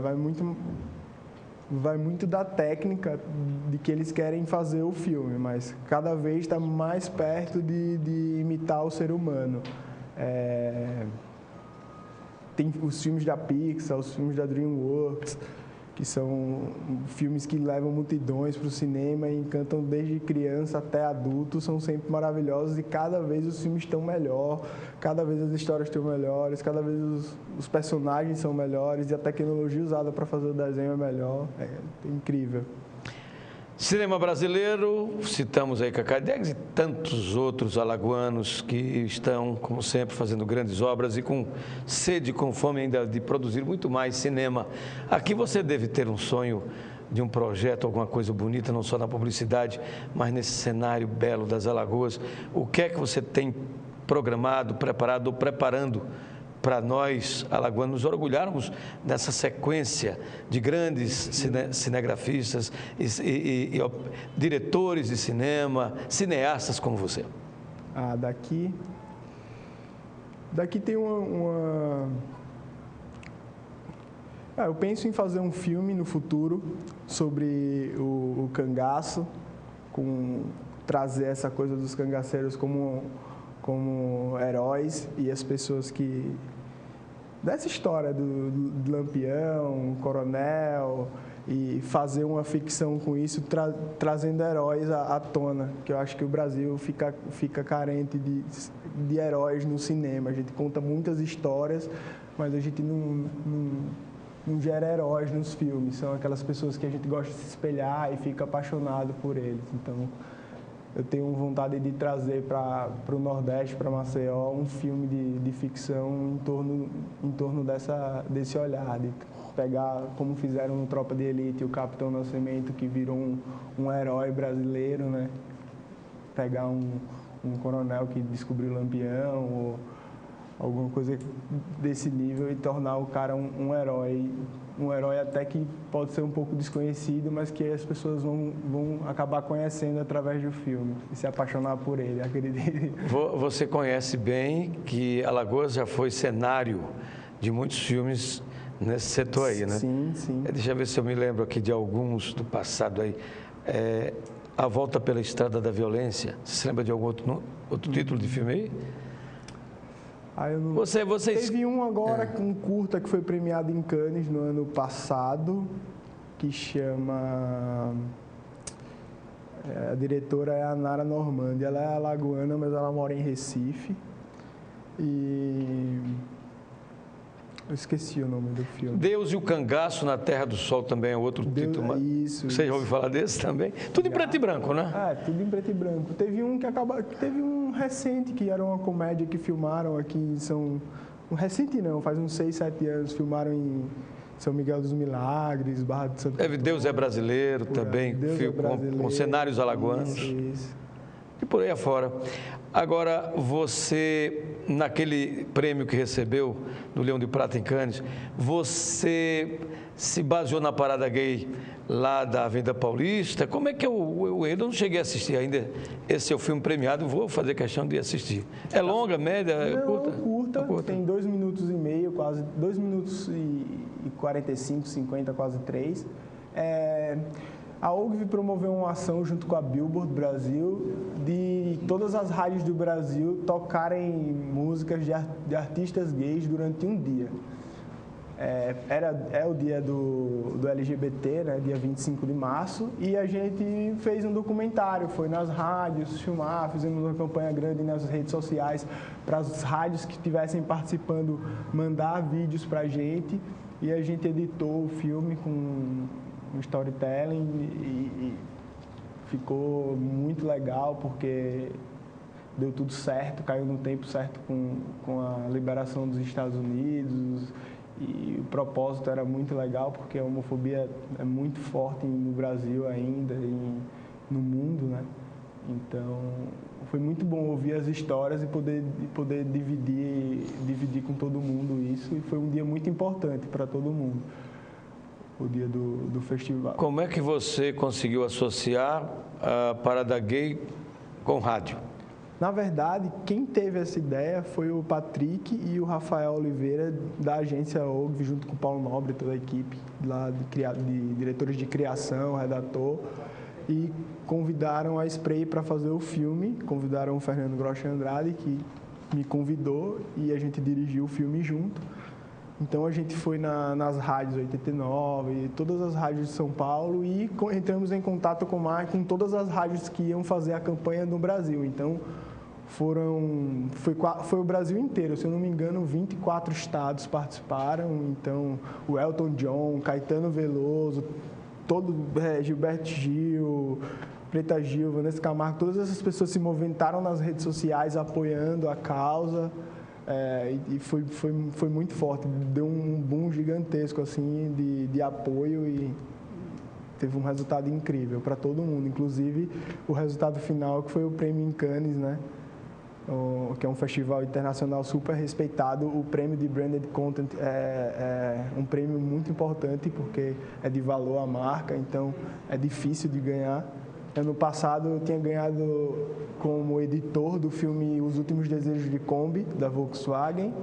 [SPEAKER 12] Vai muito da técnica de que eles querem fazer o filme, mas cada vez está mais perto de imitar o ser humano. Tem os filmes da Pixar, os filmes da DreamWorks, que são filmes que levam multidões para o cinema e encantam desde criança até adulto, são sempre maravilhosos e cada vez os filmes estão melhor, cada vez as histórias estão melhores, cada vez os personagens são melhores e a tecnologia usada para fazer o desenho é melhor. É incrível.
[SPEAKER 1] Cinema brasileiro, citamos aí Cacá Diegues e tantos outros alagoanos que estão, como sempre, fazendo grandes obras e com sede, com fome ainda de produzir muito mais cinema. Aqui você deve ter um sonho de um projeto, alguma coisa bonita, não só na publicidade, mas nesse cenário belo das Alagoas. O que é que você tem programado, preparado ou preparando para nós, alagoanos, nos orgulharmos dessa sequência de grandes cinegrafistas e diretores de cinema, cineastas como você?
[SPEAKER 12] Daqui tem eu penso em fazer um filme no futuro sobre o cangaço, trazer essa coisa dos cangaceiros como heróis e as pessoas dessa história do Lampião, Coronel, e fazer uma ficção com isso, trazendo heróis à tona, que eu acho que o Brasil fica carente de heróis no cinema. A gente conta muitas histórias, mas a gente não gera heróis nos filmes. São aquelas pessoas que a gente gosta de se espelhar e fica apaixonado por eles. Então, eu tenho vontade de trazer para o Nordeste, para Maceió, um filme de ficção em torno desse olhar, de pegar como fizeram no Tropa de Elite o Capitão Nascimento, que virou um herói brasileiro, né? Pegar um coronel que descobriu o Lampião ou alguma coisa desse nível e tornar o cara um herói até que pode ser um pouco desconhecido, mas que as pessoas vão acabar conhecendo através do filme e se apaixonar por ele, acredito.
[SPEAKER 1] Você conhece bem que Alagoas já foi cenário de muitos filmes nesse setor aí, né?
[SPEAKER 12] Sim, sim.
[SPEAKER 1] Deixa eu ver se eu me lembro aqui de alguns do passado aí. A Volta pela Estrada da Violência. Você se lembra de algum outro título de filme aí?
[SPEAKER 12] Teve um agora, um curta que foi premiado em Cannes no ano passado, que chama... A diretora é a Nara Normandi. Ela é alagoana, mas ela mora em Recife. E... eu esqueci o nome do filme.
[SPEAKER 1] Deus e o Cangaço na Terra do Sol também é outro título.
[SPEAKER 12] Isso.
[SPEAKER 1] Você já ouviu falar desse também? Tudo em preto e branco, né?
[SPEAKER 12] Tudo em preto e branco. Teve um recente que era uma comédia que filmaram aqui em São... Recente não, faz uns 6, 7 anos, filmaram em São Miguel dos Milagres, Barra de Santo Antônio.
[SPEAKER 1] Deus é Brasileiro também, com cenários alagoanos.
[SPEAKER 12] Isso.
[SPEAKER 1] E por aí afora. Agora, você, naquele prêmio que recebeu do Leão de Prata em Cannes, você se baseou na parada gay lá da Avenida Paulista? Como é que eu não cheguei a assistir ainda esse é o filme premiado, vou fazer questão de assistir. É longa, média, curta?
[SPEAKER 12] Curta, tem 2 minutos e meio, quase 2 minutos e 45, 50, quase 3. A OGV promoveu uma ação junto com a Billboard Brasil de todas as rádios do Brasil tocarem músicas de artistas gays durante um dia. É o dia do LGBT, né, dia 25 de março, e a gente fez um documentário, foi nas rádios filmar, fizemos uma campanha grande nas redes sociais para as rádios que estivessem participando mandar vídeos para a gente, e a gente editou o filme com um storytelling e ficou muito legal porque deu tudo certo, caiu no tempo certo com a liberação dos Estados Unidos e o propósito era muito legal porque a homofobia é muito forte no Brasil ainda e no mundo, né? Então foi muito bom ouvir as histórias e poder dividir com todo mundo isso, e foi um dia muito importante para todo mundo. O dia do festival.
[SPEAKER 1] Como é que você conseguiu associar a parada gay com rádio?
[SPEAKER 12] Na verdade, quem teve essa ideia foi o Patrick e o Rafael Oliveira, da agência OGV, junto com o Paulo Nobre e toda a equipe lá de diretores de criação, redator, e convidaram a Spray para fazer o filme, convidaram o Fernando Grosch Andrade, que me convidou, e a gente dirigiu o filme junto. Então, a gente foi nas rádios 89 e todas as rádios de São Paulo e entramos em contato com todas as rádios que iam fazer a campanha no Brasil. Então, foi o Brasil inteiro, se eu não me engano, 24 estados participaram. Então, o Elton John, Caetano Veloso, Gilberto Gil, Preta Gil, Vanessa Camargo, todas essas pessoas se movimentaram nas redes sociais apoiando a causa. E foi muito forte, deu um boom gigantesco assim, de apoio e teve um resultado incrível para todo mundo, inclusive o resultado final que foi o prêmio em Cannes, né? Que é um festival internacional super respeitado. O prêmio de Branded Content é um prêmio muito importante porque é de valor à marca, então é difícil de ganhar. Ano passado eu tinha ganhado como editor do filme Os Últimos Desejos de Kombi, da Volkswagen,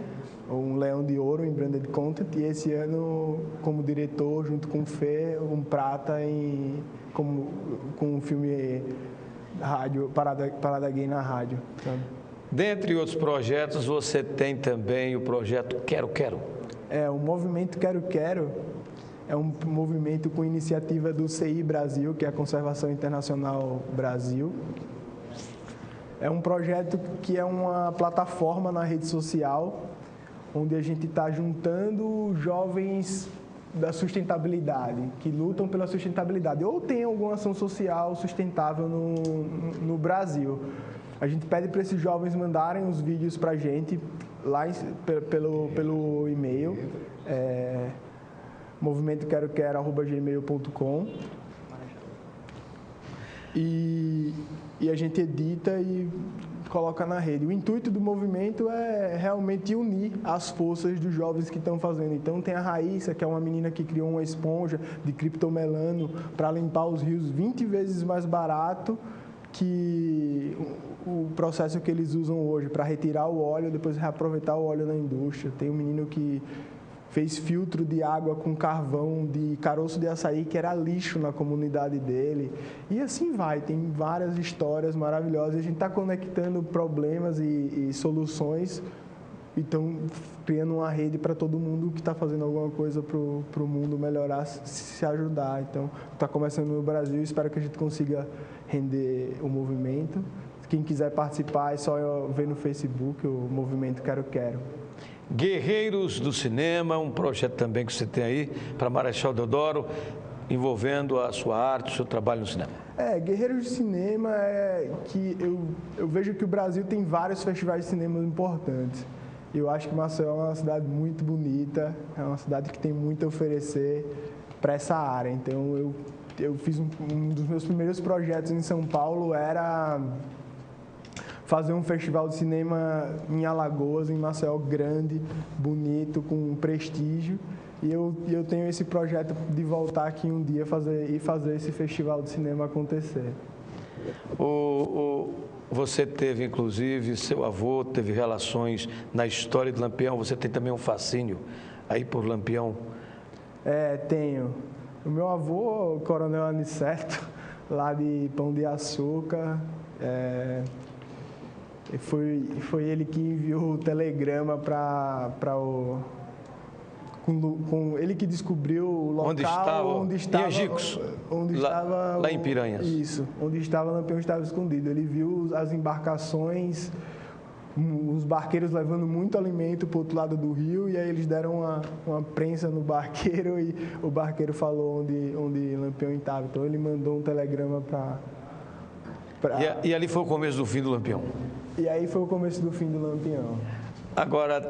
[SPEAKER 12] um Leão de Ouro em Branded Content, e esse ano como diretor, junto com o Fê, um prata com o filme rádio, Parada Gay na rádio. Sabe?
[SPEAKER 1] Dentre outros projetos, você tem também o projeto Quero Quero.
[SPEAKER 12] O movimento Quero Quero é um movimento com iniciativa do CI Brasil, que é a Conservação Internacional Brasil. É um projeto que é uma plataforma na rede social, onde a gente está juntando jovens da sustentabilidade, que lutam pela sustentabilidade, ou tem alguma ação social sustentável no Brasil. A gente pede para esses jovens mandarem os vídeos para a gente, lá pelo e-mail, movimentoqueroquero@gmail.com, e a gente edita e coloca na rede. O intuito do movimento é realmente unir as forças dos jovens que estão fazendo. Então tem a Raíssa, que é uma menina que criou uma esponja de criptomelano para limpar os rios 20 vezes mais barato que o processo que eles usam hoje para retirar o óleo, depois reaproveitar o óleo na indústria. Tem um menino que fez filtro de água com carvão de caroço de açaí, que era lixo na comunidade dele. E assim vai, tem várias histórias maravilhosas. A gente está conectando problemas e soluções e estão criando uma rede para todo mundo que está fazendo alguma coisa para o mundo melhorar, se ajudar. Então, está começando no Brasil, espero que a gente consiga render o movimento. Quem quiser participar é só ver no Facebook o Movimento Quero Quero.
[SPEAKER 1] Guerreiros do Cinema, um projeto também que você tem aí para Marechal Deodoro, envolvendo a sua arte, o seu trabalho no cinema.
[SPEAKER 12] Guerreiros do Cinema é que eu vejo que o Brasil tem vários festivais de cinema importantes. Eu acho que Maceió é uma cidade muito bonita, é uma cidade que tem muito a oferecer para essa área. Então, eu fiz um dos meus primeiros projetos em São Paulo era fazer um festival de cinema em Alagoas, em Maceió, grande, bonito, com prestígio. E eu tenho esse projeto de voltar aqui um dia e fazer esse festival de cinema acontecer.
[SPEAKER 1] Você teve, inclusive, seu avô teve relações na história de Lampião. Você tem também um fascínio aí por Lampião?
[SPEAKER 12] Tenho. O meu avô, o Coronel Aniceto, lá de Pão de Açúcar, foi ele que enviou o telegrama para o... ele que descobriu o local onde estava
[SPEAKER 1] em Angicos, lá em Piranhas.
[SPEAKER 12] Isso, onde estava Lampião estava escondido. Ele viu as embarcações, os barqueiros levando muito alimento para o outro lado do rio, e aí eles deram uma prensa no barqueiro e o barqueiro falou onde Lampião estava. Então ele mandou um telegrama para...
[SPEAKER 1] E ali foi o começo do fim do Lampião.
[SPEAKER 12] E aí foi o começo do fim do Lampião.
[SPEAKER 1] Agora,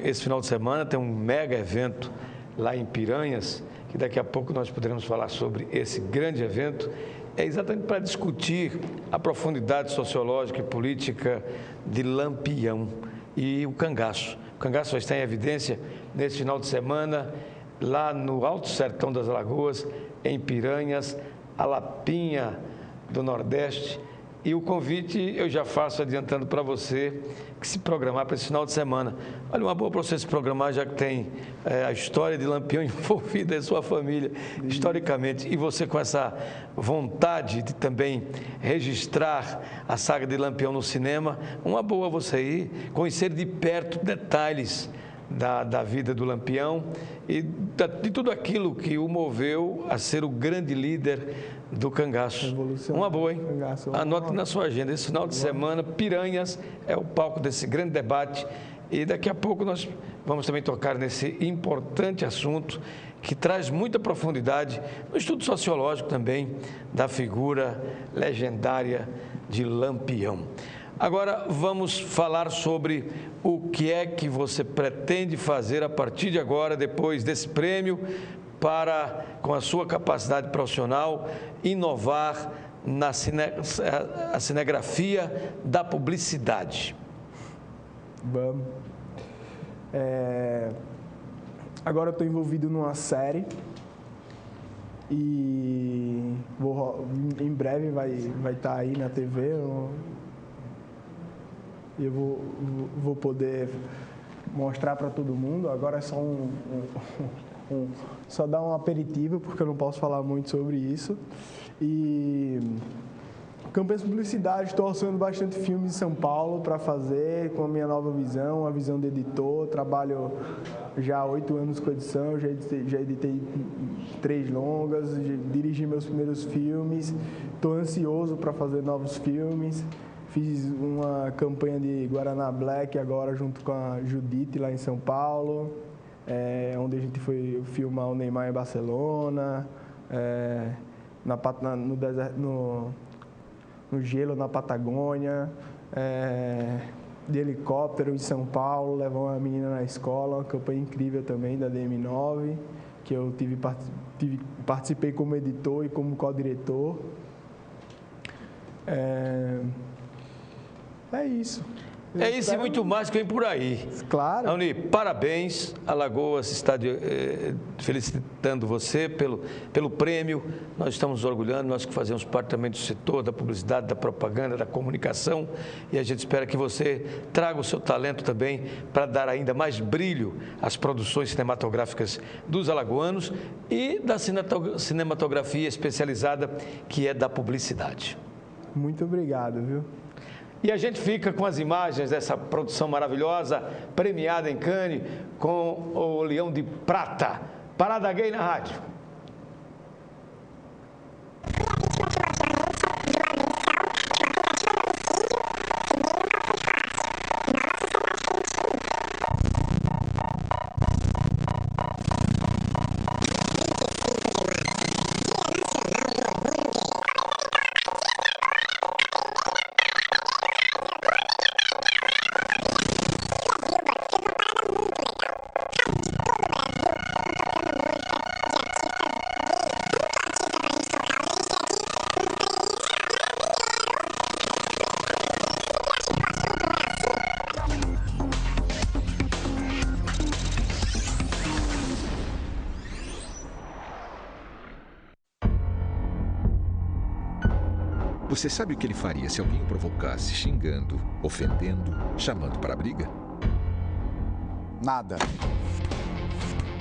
[SPEAKER 1] esse final de semana tem um mega evento lá em Piranhas, que daqui a pouco nós poderemos falar sobre esse grande evento. É exatamente para discutir a profundidade sociológica e política de Lampião e o cangaço. O cangaço vai estar em evidência nesse final de semana, lá no Alto Sertão das Alagoas, em Piranhas, a Lapinha do Nordeste. E o convite eu já faço adiantando para você que se programar para esse final de semana. Olha, uma boa para você se programar, já que tem a história de Lampião envolvida em sua família, historicamente. E você com essa vontade de também registrar a saga de Lampião no cinema, uma boa você ir conhecer de perto detalhes da vida do Lampião e de tudo aquilo que o moveu a ser o grande líder do cangaço. Uma boa, hein? Anote na sua agenda. Esse final de semana, Piranhas é o palco desse grande debate e daqui a pouco nós vamos também tocar nesse importante assunto que traz muita profundidade no estudo sociológico também da figura legendária de Lampião. Agora vamos falar sobre o que é que você pretende fazer a partir de agora, depois desse prêmio, para, com a sua capacidade profissional, inovar na cinegrafia da publicidade.
[SPEAKER 12] Vamos. Agora eu estou envolvido numa série e em breve vai estar aí na TV. Eu vou poder mostrar para todo mundo. Agora é só só dar um aperitivo, porque eu não posso falar muito sobre isso. E campanhas de publicidade, estou orçando bastante filmes em São Paulo para fazer com a minha nova visão, a visão de editor. Trabalho já há 8 anos com edição, já editei 3 longas, dirigi meus primeiros filmes. Estou ansioso para fazer novos filmes. Fiz uma campanha de Guaraná Black agora junto com a Judite lá em São Paulo, onde a gente foi filmar o Neymar em Barcelona, no deserto, no gelo na Patagônia, de helicóptero em São Paulo, levar uma menina na escola, uma campanha incrível também da DM9, que eu participei como editor e como co-diretor. É isso.
[SPEAKER 1] É isso e muito mais que vem por aí.
[SPEAKER 12] Claro.
[SPEAKER 1] Raoni, parabéns. Alagoas está felicitando você pelo prêmio. Nós estamos orgulhando, nós que fazemos parte também do setor da publicidade, da propaganda, da comunicação. E a gente espera que você traga o seu talento também para dar ainda mais brilho às produções cinematográficas dos alagoanos e da cinematografia especializada que é da publicidade.
[SPEAKER 12] Muito obrigado, viu?
[SPEAKER 1] E a gente fica com as imagens dessa produção maravilhosa, premiada em Cannes, com o Leão de Prata. Parada Gay na rádio.
[SPEAKER 4] Você sabe o que ele faria se alguém o provocasse xingando, ofendendo, chamando para a briga?
[SPEAKER 5] Nada.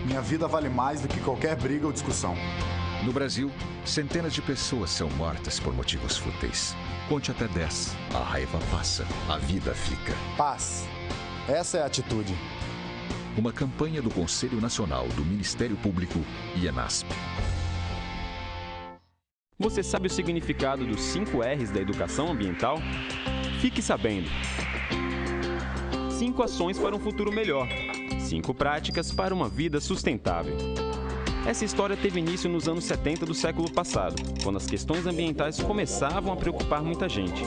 [SPEAKER 5] Minha vida vale mais do que qualquer briga ou discussão.
[SPEAKER 4] No Brasil, centenas de pessoas são mortas por motivos fúteis. Conte até 10. A raiva passa, a vida fica.
[SPEAKER 5] Paz. Essa é a atitude.
[SPEAKER 4] Uma campanha do Conselho Nacional do Ministério Público e ENASP.
[SPEAKER 6] Você sabe o significado dos 5 R's da educação ambiental? Fique sabendo. 5 ações para um futuro melhor. 5 práticas para uma vida sustentável. Essa história teve início nos anos 70 do século passado, quando as questões ambientais começavam a preocupar muita gente.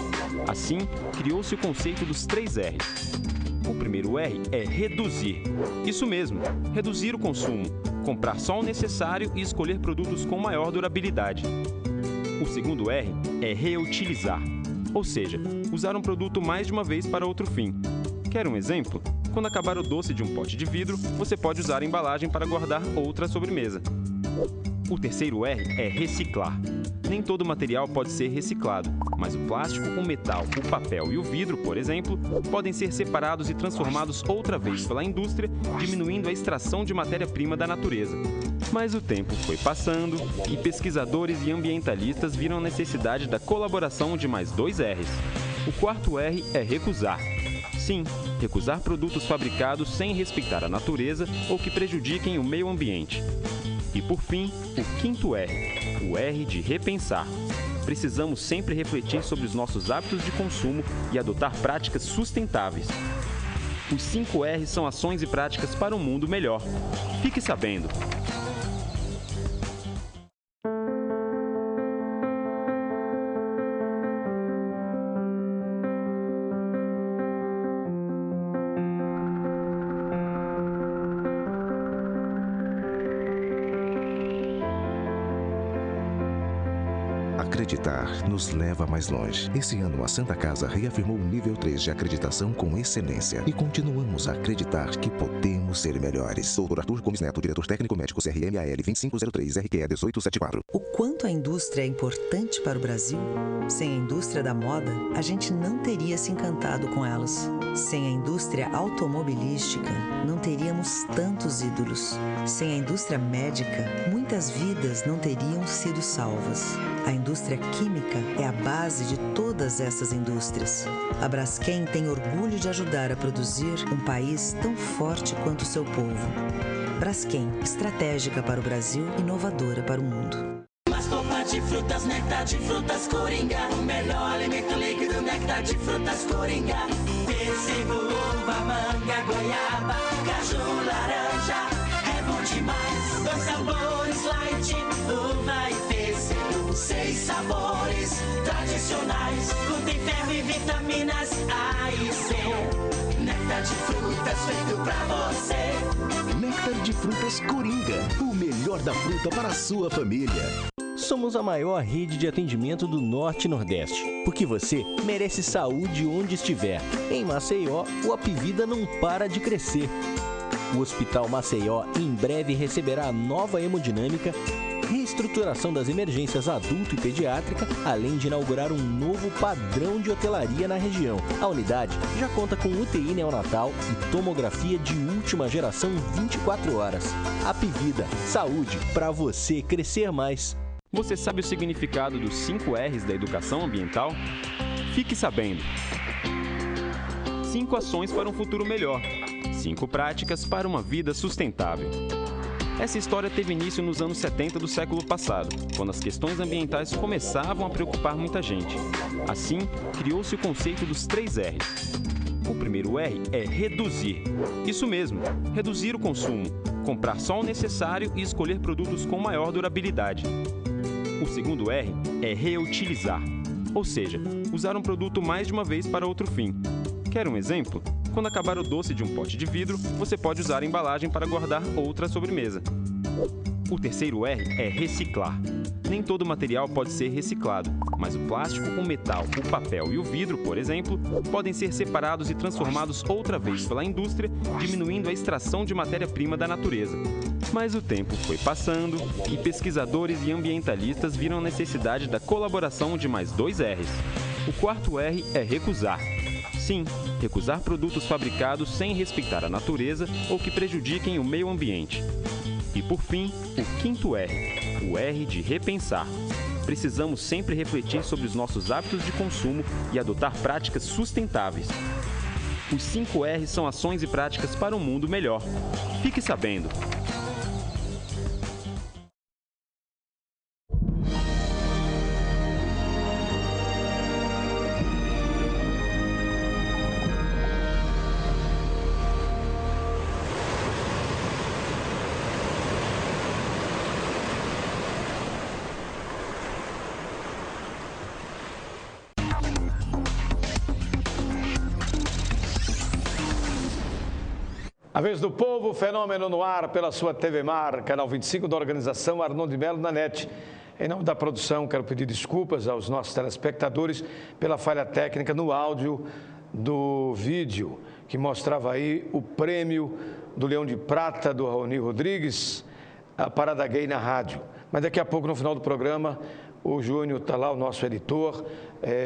[SPEAKER 6] Assim, criou-se o conceito dos 3 R's. O primeiro R é reduzir. Isso mesmo, reduzir o consumo, comprar só o necessário e escolher produtos com maior durabilidade. O segundo R é reutilizar, ou seja, usar um produto mais de uma vez para outro fim. Quer um exemplo? Quando acabar o doce de um pote de vidro, você pode usar a embalagem para guardar outra sobremesa. O terceiro R é reciclar. Nem todo material pode ser reciclado, mas o plástico, o metal, o papel e o vidro, por exemplo, podem ser separados e transformados outra vez pela indústria, diminuindo a extração de matéria-prima da natureza. Mas o tempo foi passando e pesquisadores e ambientalistas viram a necessidade da colaboração de mais 2 R's. O quarto R é recusar. Sim, recusar produtos fabricados sem respeitar a natureza ou que prejudiquem o meio ambiente. E por fim, o quinto R, o R de repensar. Precisamos sempre refletir sobre os nossos hábitos de consumo e adotar práticas sustentáveis. Os 5 R's são ações e práticas para um mundo melhor. Fique sabendo!
[SPEAKER 7] Acreditar nos leva mais longe. Esse ano, a Santa Casa reafirmou o nível 3 de acreditação com excelência. E continuamos a acreditar que podemos ser melhores. Dr. Arthur Gomes Neto, diretor técnico médico CRMAL 2503 RQE 1874.
[SPEAKER 8] O quanto a indústria é importante para o Brasil? Sem a indústria da moda, a gente não teria se encantado com elas. Sem a indústria automobilística, não teríamos tantos ídolos. Sem a indústria médica, muitas vidas não teriam sido salvas. A indústria química é a base de todas essas indústrias. A Braskem tem orgulho de ajudar a produzir um país tão forte quanto o seu povo. Braskem, estratégica para o Brasil, inovadora para o mundo.
[SPEAKER 9] Sopa de frutas, néctar de frutas Coringa. O melhor alimento líquido, néctar de frutas Coringa. Pêssego, uva, manga, goiaba, caju, laranja. É bom demais. 2 sabores, light, uva e pêssego. 6 sabores tradicionais. Contém ferro e vitaminas A e C. Néctar de frutas feito pra você.
[SPEAKER 10] Néctar de frutas Coringa. O melhor da fruta para a sua família. Somos a maior rede de atendimento do Norte e Nordeste, porque você merece saúde onde estiver. Em Maceió, o Apivida não para de crescer. O Hospital Maceió em breve receberá a nova hemodinâmica, reestruturação das emergências adulto e pediátrica, além de inaugurar um novo padrão de hotelaria na região. A unidade já conta com UTI neonatal e tomografia de última geração 24 horas. Apivida, saúde para você crescer mais.
[SPEAKER 6] Você sabe o significado dos 5 R's da educação ambiental? Fique sabendo. 5 ações para um futuro melhor. 5 práticas para uma vida sustentável. Essa história teve início nos anos 70 do século passado, quando as questões ambientais começavam a preocupar muita gente. Assim, criou-se o conceito dos 3 R's. O primeiro R é reduzir. Isso mesmo, reduzir o consumo, comprar só o necessário e escolher produtos com maior durabilidade. O segundo R é reutilizar, ou seja, usar um produto mais de uma vez para outro fim. Quer um exemplo? Quando acabar o doce de um pote de vidro, você pode usar a embalagem para guardar outra sobremesa. O terceiro R é reciclar. Nem todo material pode ser reciclado, mas o plástico, o metal, o papel e o vidro, por exemplo, podem ser separados e transformados outra vez pela indústria, diminuindo a extração de matéria-prima da natureza. Mas o tempo foi passando e pesquisadores e ambientalistas viram a necessidade da colaboração de mais 2 R's. O quarto R é recusar. Sim, recusar produtos fabricados sem respeitar a natureza ou que prejudiquem o meio ambiente. E por fim, o quinto R, o R de repensar. Precisamos sempre refletir sobre os nossos hábitos de consumo e adotar práticas sustentáveis. Os 5 R's são ações e práticas para um mundo melhor. Fique sabendo!
[SPEAKER 1] A vez do povo, fenômeno no ar pela sua TV Mar, canal 25 da organização Arnon de Melo na NET. Em nome da produção, quero pedir desculpas aos nossos telespectadores pela falha técnica no áudio do vídeo, que mostrava aí o prêmio do Leão de Prata do Raoni Rodrigues, a Parada Gay na rádio. Mas daqui a pouco, no final do programa, o Júnior está lá, o nosso editor,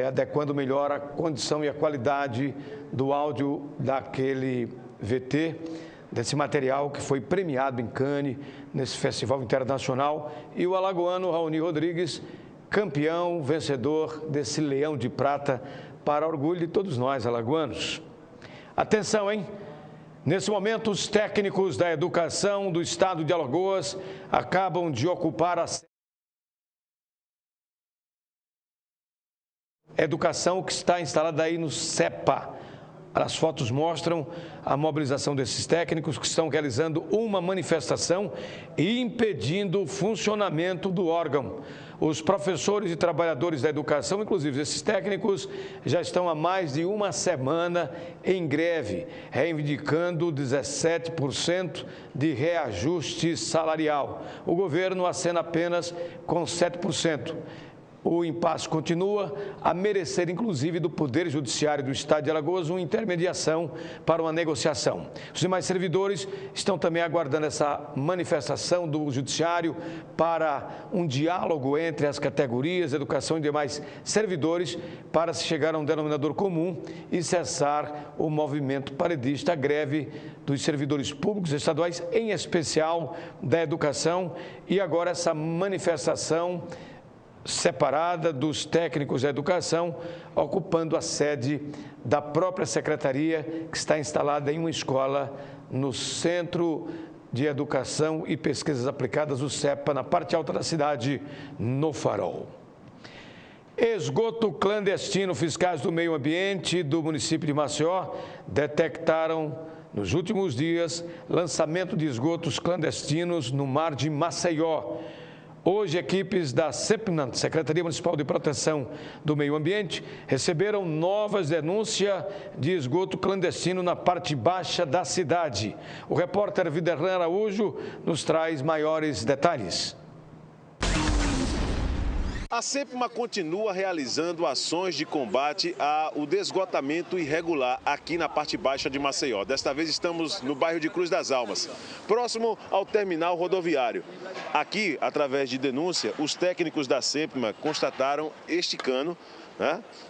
[SPEAKER 1] adequando melhor a condição e a qualidade do áudio daquele VT, desse material que foi premiado em Cannes, nesse festival internacional, e o alagoano Raoni Rodrigues, campeão, vencedor desse Leão de Prata, para orgulho de todos nós alagoanos. Atenção, hein? Nesse momento, os técnicos da educação do estado de Alagoas acabam de ocupar a educação que está instalada aí no CEPA. As fotos mostram a mobilização desses técnicos que estão realizando uma manifestação e impedindo o funcionamento do órgão. Os professores e trabalhadores da educação, inclusive esses técnicos, já estão há mais de uma semana em greve, reivindicando 17% de reajuste salarial. O governo acena apenas com 7%. O impasse continua, a merecer, inclusive, do Poder Judiciário do Estado de Alagoas, uma intermediação para uma negociação. Os demais servidores estão também aguardando essa manifestação do Judiciário para um diálogo entre as categorias, educação e demais servidores, para se chegar a um denominador comum e cessar o movimento paredista, a greve dos servidores públicos estaduais, em especial da educação, e agora essa manifestação separada dos técnicos da educação, ocupando a sede da própria secretaria, que está instalada em uma escola no Centro de Educação e Pesquisas Aplicadas, o CEPA, na parte alta da cidade, no Farol. Esgoto clandestino. Fiscais do meio ambiente do município de Maceió detectaram nos últimos dias lançamento de esgotos clandestinos no mar de Maceió. Hoje, equipes da CEPNAM, Secretaria Municipal de Proteção do Meio Ambiente, receberam novas denúncias de esgoto clandestino na parte baixa da cidade. O repórter Viderlan Araújo nos traz maiores detalhes.
[SPEAKER 2] A CEPMA continua realizando ações de combate ao desgotamento irregular aqui na parte baixa de Maceió. Desta vez estamos no bairro de Cruz das Almas, próximo ao terminal rodoviário. Aqui, através de denúncia, os técnicos da CEPMA constataram este cano,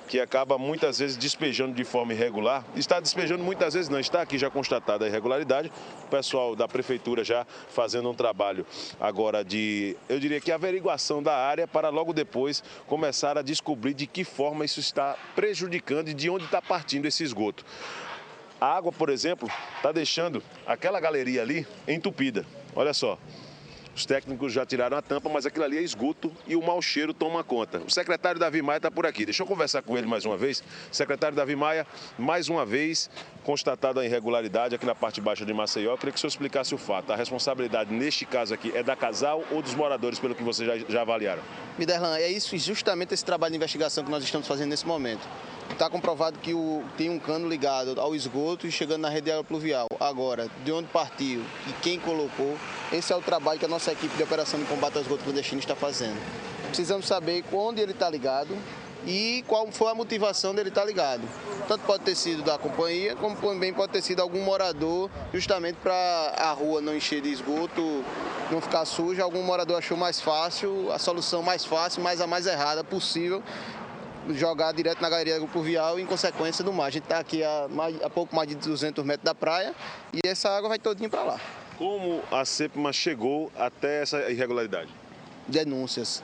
[SPEAKER 2] que acaba muitas vezes despejando de forma irregular. Está despejando muitas vezes não, está aqui já constatada a irregularidade. O pessoal da prefeitura já fazendo um trabalho agora de, eu diria que averiguação da área, para logo depois começar a descobrir de que forma isso está prejudicando e de onde está partindo esse esgoto. A água, por exemplo, está deixando aquela galeria ali entupida. Olha só. Os técnicos já tiraram a tampa, mas aquilo ali é esgoto e o mau cheiro toma conta. O secretário Davi Maia está por aqui. Deixa eu conversar com ele mais uma vez. Secretário Davi Maia, mais uma vez, constatada a irregularidade aqui na parte baixa de Maceió. Eu queria que o senhor explicasse o fato. A responsabilidade neste caso aqui é da Casal ou dos moradores, pelo que vocês já avaliaram?
[SPEAKER 13] Viderlan, é isso, justamente esse trabalho de investigação que nós estamos fazendo nesse momento. Está comprovado que tem um cano ligado ao esgoto e chegando na rede de água pluvial. Agora, de onde partiu e quem colocou, esse é o trabalho que a nossa equipe de operação de combate ao esgoto clandestino está fazendo. precisamos saber onde ele está ligado e qual foi a motivação dele estar ligado. Tanto pode ter sido da companhia, como também pode ter sido algum morador, justamente para a rua não encher de esgoto, não ficar suja. Algum morador achou mais fácil, a solução mais fácil, mas a mais errada possível, jogar direto na galeria pluvial e, em consequência, do mar. A gente está aqui a pouco mais de 200 metros da praia e essa água vai todinha para lá.
[SPEAKER 2] Como a SEPMA chegou até essa irregularidade?
[SPEAKER 13] Denúncias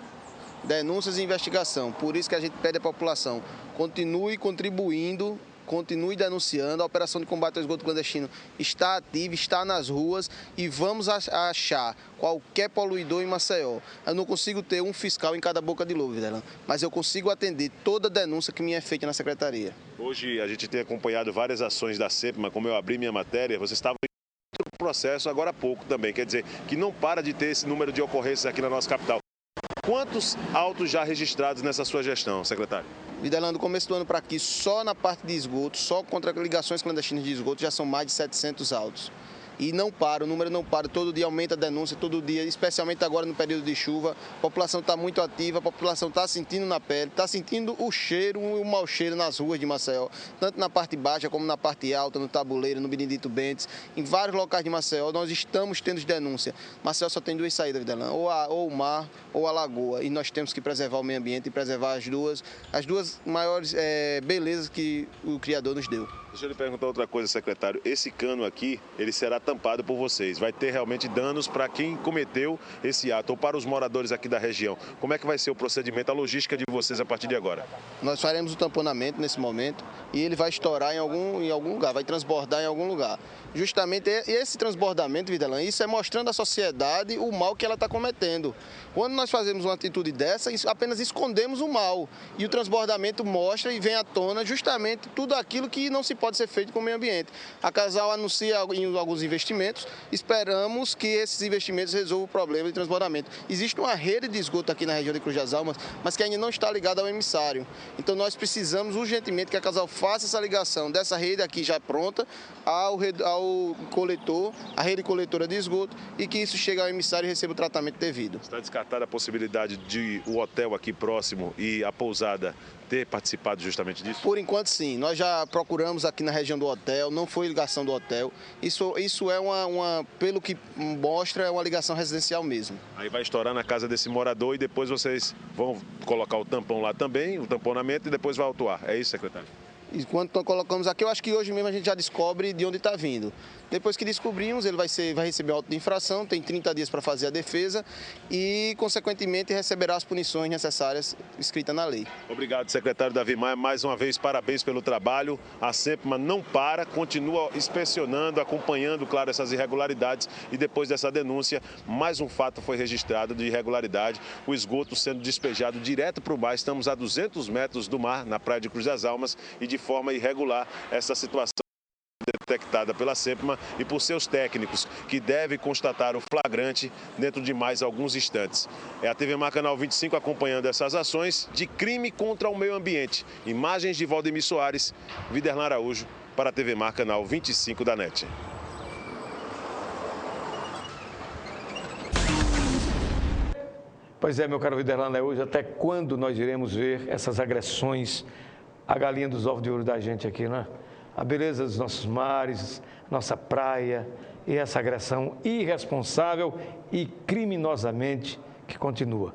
[SPEAKER 13] e investigação. Por isso que a gente pede à população, continue contribuindo, continue denunciando. A operação de combate ao esgoto clandestino está ativa, está nas ruas e vamos achar qualquer poluidor em Maceió. Eu não consigo ter um fiscal em cada boca de lobo, Videlano, mas eu consigo atender toda denúncia que me é feita na secretaria.
[SPEAKER 2] Hoje a gente tem acompanhado várias ações da SEPMA, como eu abri minha matéria, você estava em outro processo agora há pouco também, quer dizer, que não para de ter esse número de ocorrências aqui na nossa capital. Quantos autos já registrados nessa sua gestão, secretário?
[SPEAKER 13] Videlano, do começo do ano para aqui, só na parte de esgoto, só contra ligações clandestinas de esgoto, já são mais de 700 autos. E não para, o número não para, todo dia aumenta a denúncia, todo dia, especialmente agora no período de chuva. A população está muito ativa, a população está sentindo na pele, está sentindo o cheiro, o mau cheiro nas ruas de Maceió, tanto na parte baixa como na parte alta, no Tabuleiro, no Benedito Bentes. Em vários locais de Maceió nós estamos tendo denúncia. Maceió só tem duas saídas, Videlano, ou o mar ou a lagoa, e nós temos que preservar o meio ambiente e preservar as duas maiores belezas que o Criador nos deu.
[SPEAKER 2] Deixa eu lhe perguntar outra coisa, secretário. Esse cano aqui, ele será tampado por vocês. Vai ter realmente danos para quem cometeu esse ato ou para os moradores aqui da região. Como é que vai ser o procedimento, a logística de vocês a partir de agora?
[SPEAKER 13] Nós faremos o tamponamento nesse momento e ele vai estourar em algum lugar, vai transbordar em algum lugar. Justamente esse transbordamento, Videlano, isso é mostrando à sociedade o mal que ela está cometendo. Quando nós fazemos uma atitude dessa, apenas escondemos o mal. E o transbordamento mostra e vem à tona justamente tudo aquilo que não se pode ser feito com o meio ambiente. A Casal anuncia alguns investimentos, esperamos que esses investimentos resolvam o problema de transbordamento. Existe uma rede de esgoto aqui na região de Cruz das Almas, mas que ainda não está ligada ao emissário. Então nós precisamos urgentemente que a Casal faça essa ligação dessa rede aqui já pronta ao coletor, a rede coletora de esgoto, e que isso chegue ao emissário e receba o tratamento devido.
[SPEAKER 2] Está descartada a possibilidade de o hotel aqui próximo e a pousada ter participado justamente disso?
[SPEAKER 13] Por enquanto, sim. Nós já procuramos aqui na região do hotel, não foi ligação do hotel. Isso é pelo que mostra, é uma ligação residencial mesmo.
[SPEAKER 2] Aí vai estourar na casa desse morador e depois vocês vão colocar o tampão lá também, o tamponamento, e depois vai autuar. É isso, secretário?
[SPEAKER 13] E quando colocamos aqui, eu acho que hoje mesmo a gente já descobre de onde está vindo. Depois que descobrimos, ele vai receber auto de infração, tem 30 dias para fazer a defesa e, consequentemente, receberá as punições necessárias escritas na lei.
[SPEAKER 2] Obrigado, secretário Davi Maia. Mais uma vez, parabéns pelo trabalho. A SEPMA não para, continua inspecionando, acompanhando, claro, essas irregularidades. E depois dessa denúncia, mais um fato foi registrado de irregularidade. O esgoto sendo despejado direto para o mar. Estamos a 200 metros do mar, na praia de Cruz das Almas, e de forma irregular essa situação detectada pela SEPMA e por seus técnicos, que devem constatar o flagrante dentro de mais alguns instantes. É a TV Mar Canal 25 acompanhando essas ações de crime contra o meio ambiente. Imagens de Valdemir Soares, Viderlan Araújo, para a TV Mar Canal 25 da NET.
[SPEAKER 1] Pois é, meu caro Viderlan Araújo, até quando nós iremos ver essas agressões à galinha dos ovos de ouro da gente aqui, né? A beleza dos nossos mares, nossa praia e essa agressão irresponsável e criminosamente que continua.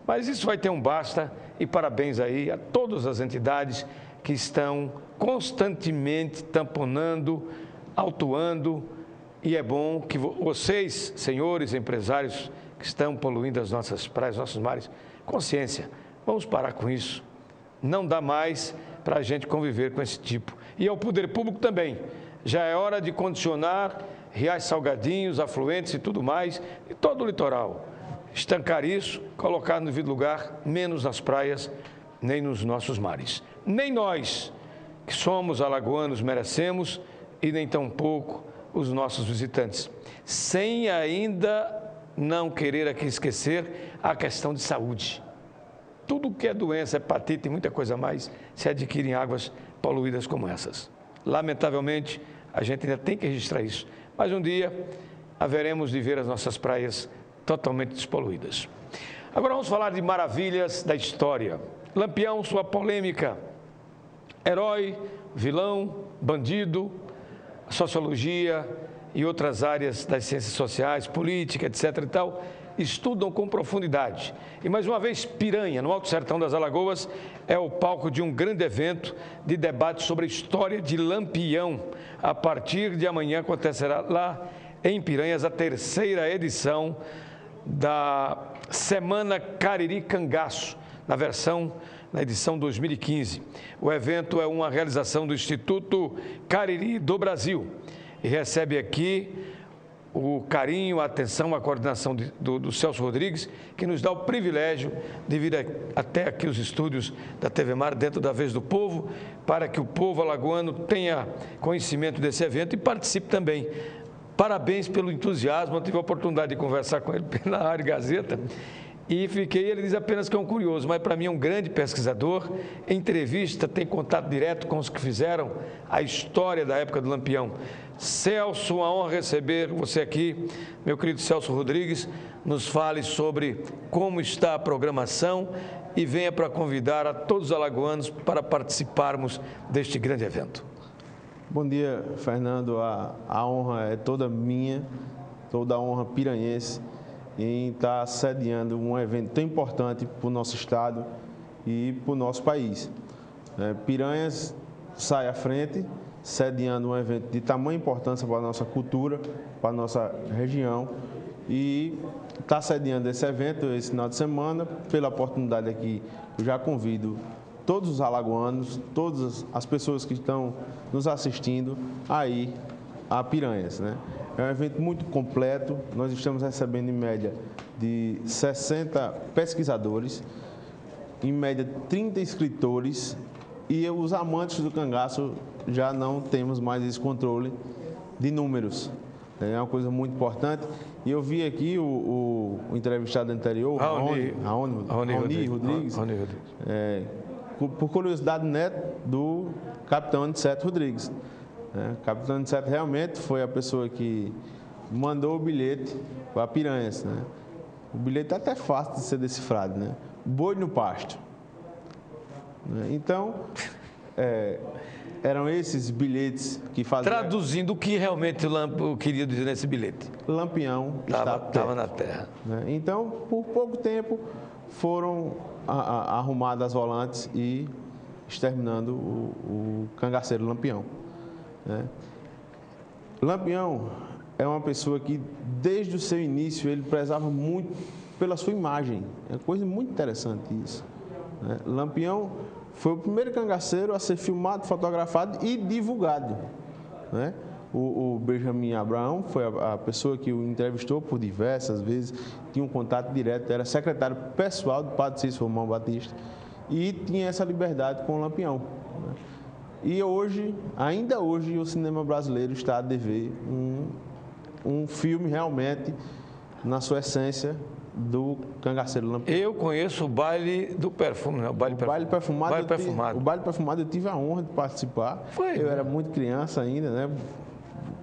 [SPEAKER 1] Mas isso vai ter um basta e parabéns aí a todas as entidades que estão constantemente tamponando, autuando, e é bom que vocês, senhores empresários que estão poluindo as nossas praias, nossos mares, consciência, vamos parar com isso. Não dá mais para a gente conviver com esse tipo. E ao poder público também. Já é hora de condicionar riais salgadinhos, afluentes e tudo mais, e todo o litoral. Estancar isso, colocar no devido lugar, menos nas praias, nem nos nossos mares. Nem nós, que somos alagoanos, merecemos, e nem tampouco os nossos visitantes. Sem ainda não querer aqui esquecer a questão de saúde. Tudo que é doença, hepatite e muita coisa mais, se adquire em águas poluídas como essas. Lamentavelmente, a gente ainda tem que registrar isso. Mas um dia, haveremos de ver as nossas praias totalmente despoluídas. Agora vamos falar de maravilhas da história. Lampião, sua polêmica. Herói, vilão, bandido, sociologia e outras áreas das ciências sociais, política, etc. e tal, estudam com profundidade. E mais uma vez, Piranha, no Alto Sertão das Alagoas, é o palco de um grande evento de debate sobre a história de Lampião. A partir de amanhã acontecerá lá em Piranhas a 3ª edição da Semana Cariri Cangaço, na edição 2015. O evento é uma realização do Instituto Cariri do Brasil e recebe aqui o carinho, a atenção, a coordenação do Celso Rodrigues, que nos dá o privilégio de vir até aqui os estúdios da TV Mar, dentro da Vez do Povo, para que o povo alagoano tenha conhecimento desse evento e participe também. Parabéns pelo entusiasmo, eu tive a oportunidade de conversar com ele na Rádio Gazeta e ele diz apenas que é um curioso, mas para mim é um grande pesquisador, entrevista, tem contato direto com os que fizeram a história da época do Lampião. Celso, uma honra receber você aqui, meu querido Celso Rodrigues, nos fale sobre como está a programação e venha para convidar a todos os alagoanos para participarmos deste grande evento.
[SPEAKER 14] Bom dia, Fernando, a honra é toda minha, toda a honra piranhense em estar sediando um evento tão importante para o nosso estado e para o nosso país. Piranhas sai à frente, sediando um evento de tamanha importância para a nossa cultura, para a nossa região, e está sediando esse evento esse final de semana. Pela oportunidade aqui, eu já convido todos os alagoanos, todas as pessoas que estão nos assistindo aí a Piranhas, É um evento muito completo, nós estamos recebendo em média de 60 pesquisadores, em média 30 escritores, e os amantes do cangaço já não temos mais esse controle de números. É uma coisa muito importante. E eu vi aqui o entrevistado anterior, Raoni Rodrigues, por curiosidade do capitão Aniceto Rodrigues. O capitão Aniceto realmente foi a pessoa que mandou o bilhete para Piranhas. O bilhete é até fácil de ser decifrado, Boi no pasto. Então, eram esses bilhetes que faziam...
[SPEAKER 1] Traduzindo o que realmente o Lampião queria dizer nesse bilhete.
[SPEAKER 14] Lampião estava
[SPEAKER 1] na terra.
[SPEAKER 14] Então, por pouco tempo, foram arrumadas as volantes e exterminando o cangaceiro Lampião. Lampião é uma pessoa que, desde o seu início, ele prezava muito pela sua imagem. É uma coisa muito interessante isso. Lampião foi o primeiro cangaceiro a ser filmado, fotografado e divulgado. O Benjamin Abraão foi a pessoa que o entrevistou por diversas vezes, tinha um contato direto, era secretário pessoal do padre Cícero Romão Batista e tinha essa liberdade com o Lampião. E hoje, ainda hoje, o cinema brasileiro está a dever um filme realmente, na sua essência, do cangaceiro Lampião.
[SPEAKER 1] Eu conheço o baile do perfume, O baile perfumado.
[SPEAKER 14] O baile perfumado eu tive a honra de participar. Eu era muito criança ainda,